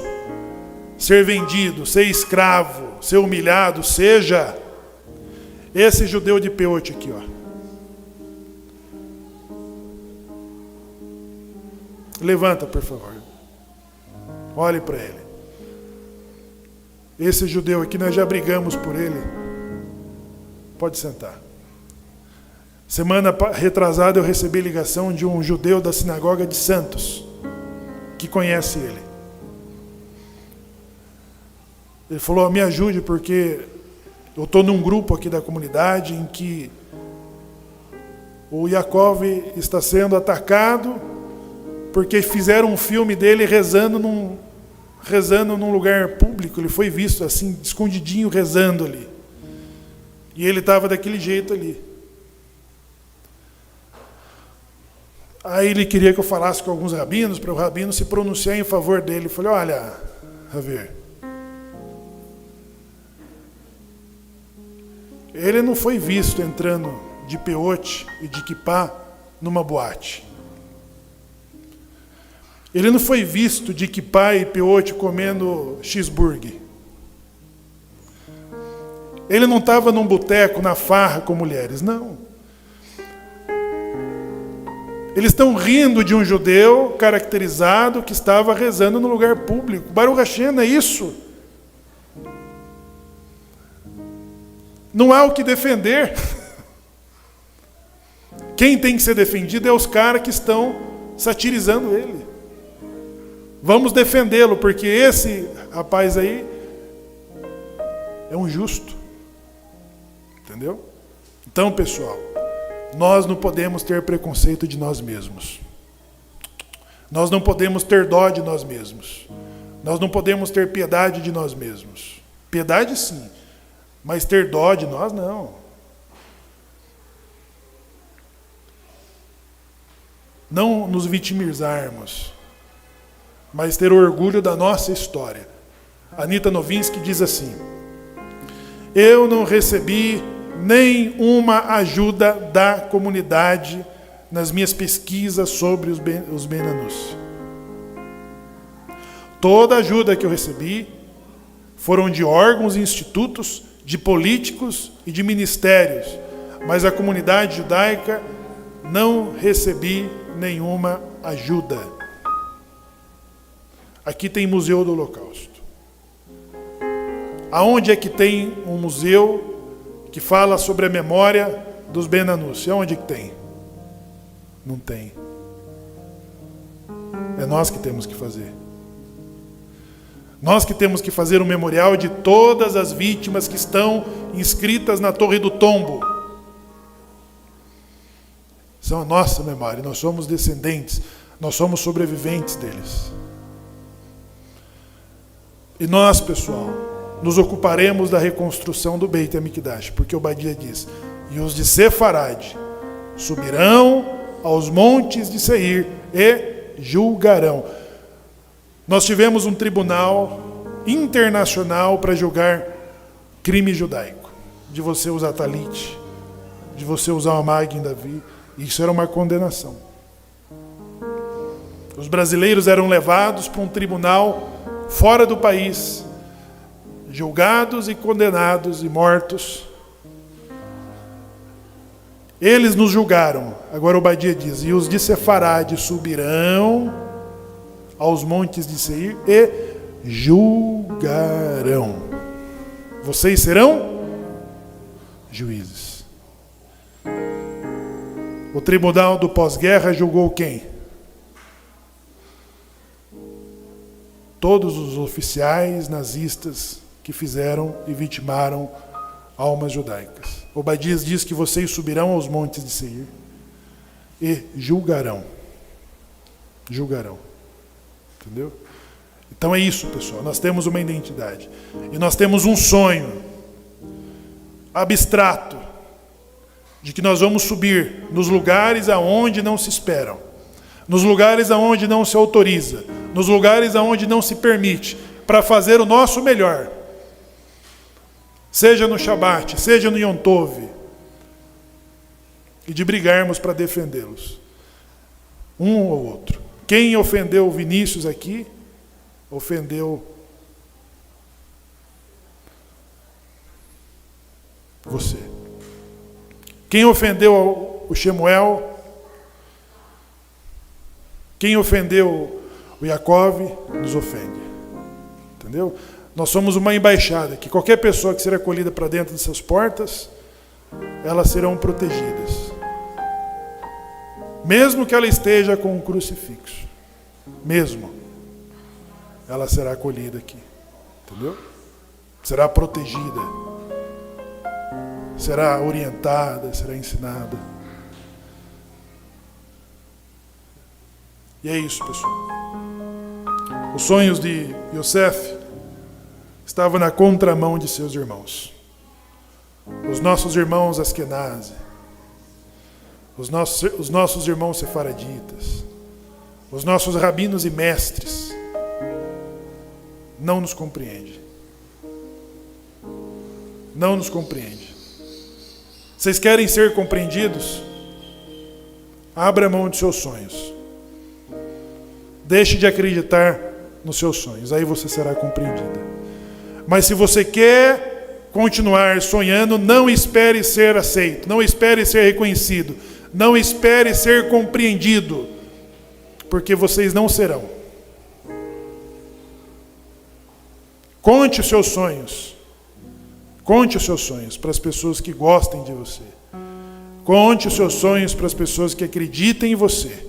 ser vendido, ser escravo, ser humilhado, seja esse judeu de Peote aqui, ó. Levanta, por favor. Olhe para ele. Esse judeu aqui, nós já brigamos por ele. Pode sentar. Semana retrasada eu recebi ligação de um judeu da sinagoga de Santos, que conhece ele. Ele falou: me ajude, porque eu estou num grupo aqui da comunidade em que o Yaakov está sendo atacado porque fizeram um filme dele rezando num lugar público. Ele foi visto assim, escondidinho, rezando ali. E ele estava daquele jeito ali. Aí ele queria que eu falasse com alguns rabinos, para o rabino se pronunciar em favor dele. Eu falei: olha, Javier, ele não foi visto entrando de peote e de kippá numa boate. Ele não foi visto de kippá e peote comendo cheeseburger. Ele não estava num boteco, na farra com mulheres, não. Eles estão rindo de um judeu caracterizado que estava rezando no lugar público. Baruch Hashem é isso. Não há o que defender. Quem tem que ser defendido é os caras que estão satirizando ele. Vamos defendê-lo, porque esse rapaz aí é um justo. Entendeu? Então, pessoal, nós não podemos ter preconceito de nós mesmos. Nós não podemos ter dó de nós mesmos. Nós não podemos ter piedade de nós mesmos. Piedade sim, mas ter dó de nós não. Não nos vitimizarmos, mas ter orgulho da nossa história. Anita Novinsky diz assim: eu não recebi nenhuma ajuda da comunidade nas minhas pesquisas sobre os Ben-Hanus. Toda a ajuda que eu recebi foram de órgãos e institutos, de políticos e de ministérios, mas a comunidade judaica não recebi nenhuma ajuda. Aqui tem Museu do Holocausto. Aonde é que tem um museu que fala sobre a memória dos Ben-Hanus? Aonde que tem? Não tem. É nós que temos que fazer. Nós que temos que fazer um memorial de todas as vítimas que estão inscritas na Torre do Tombo. São a nossa memória. Nós somos descendentes. Nós somos sobreviventes deles. E nós, pessoal, nos ocuparemos da reconstrução do Beit HaMikdash, porque Obadia diz: e os de Sefarad subirão aos montes de Seir e julgarão. Nós tivemos um tribunal internacional para julgar crime judaico, de você usar talit, de você usar uma Magin Davi. Isso era uma condenação. Os brasileiros eram levados para um tribunal fora do país, julgados e condenados e mortos. Eles nos julgaram. Agora Obadia diz: e os de Sefarad subirão aos montes de Seir e julgarão. Vocês serão juízes. O tribunal do pós-guerra julgou quem? Todos os oficiais nazistas que fizeram e vitimaram almas judaicas. Obadias diz que vocês subirão aos montes de Seir e julgarão. Julgarão. Entendeu? Então é isso, pessoal. Nós temos uma identidade. E nós temos um sonho abstrato de que nós vamos subir nos lugares aonde não se esperam, nos lugares aonde não se autoriza, nos lugares aonde não se permite, para fazer o nosso melhor. Seja no Shabat, seja no Yom Tov, e de brigarmos para defendê-los, um ou outro. Quem ofendeu o Vinícius aqui, ofendeu você. Quem ofendeu o Shemuel, quem ofendeu o Yaakov, nos ofende. Entendeu? Nós somos uma embaixada, que qualquer pessoa que ser acolhida para dentro dessas portas, elas serão protegidas. Mesmo que ela esteja com um crucifixo. Mesmo. Ela será acolhida aqui. Entendeu? Será protegida. Será orientada, será ensinada. E é isso, pessoal. Os sonhos de Yosef estavam na contramão de seus irmãos. Os nossos irmãos Askenazi, os nossos irmãos sefaraditas, os nossos rabinos e mestres, não nos compreendem. Não nos compreendem. Vocês querem ser compreendidos? Abra mão de seus sonhos. Deixe de acreditar nos seus sonhos. Aí você será compreendida. Mas se você quer continuar sonhando, não espere ser aceito, não espere ser reconhecido, não espere ser compreendido, porque vocês não serão. Conte os seus sonhos. Conte os seus sonhos para as pessoas que gostem de você. Conte os seus sonhos para as pessoas que acreditem em você.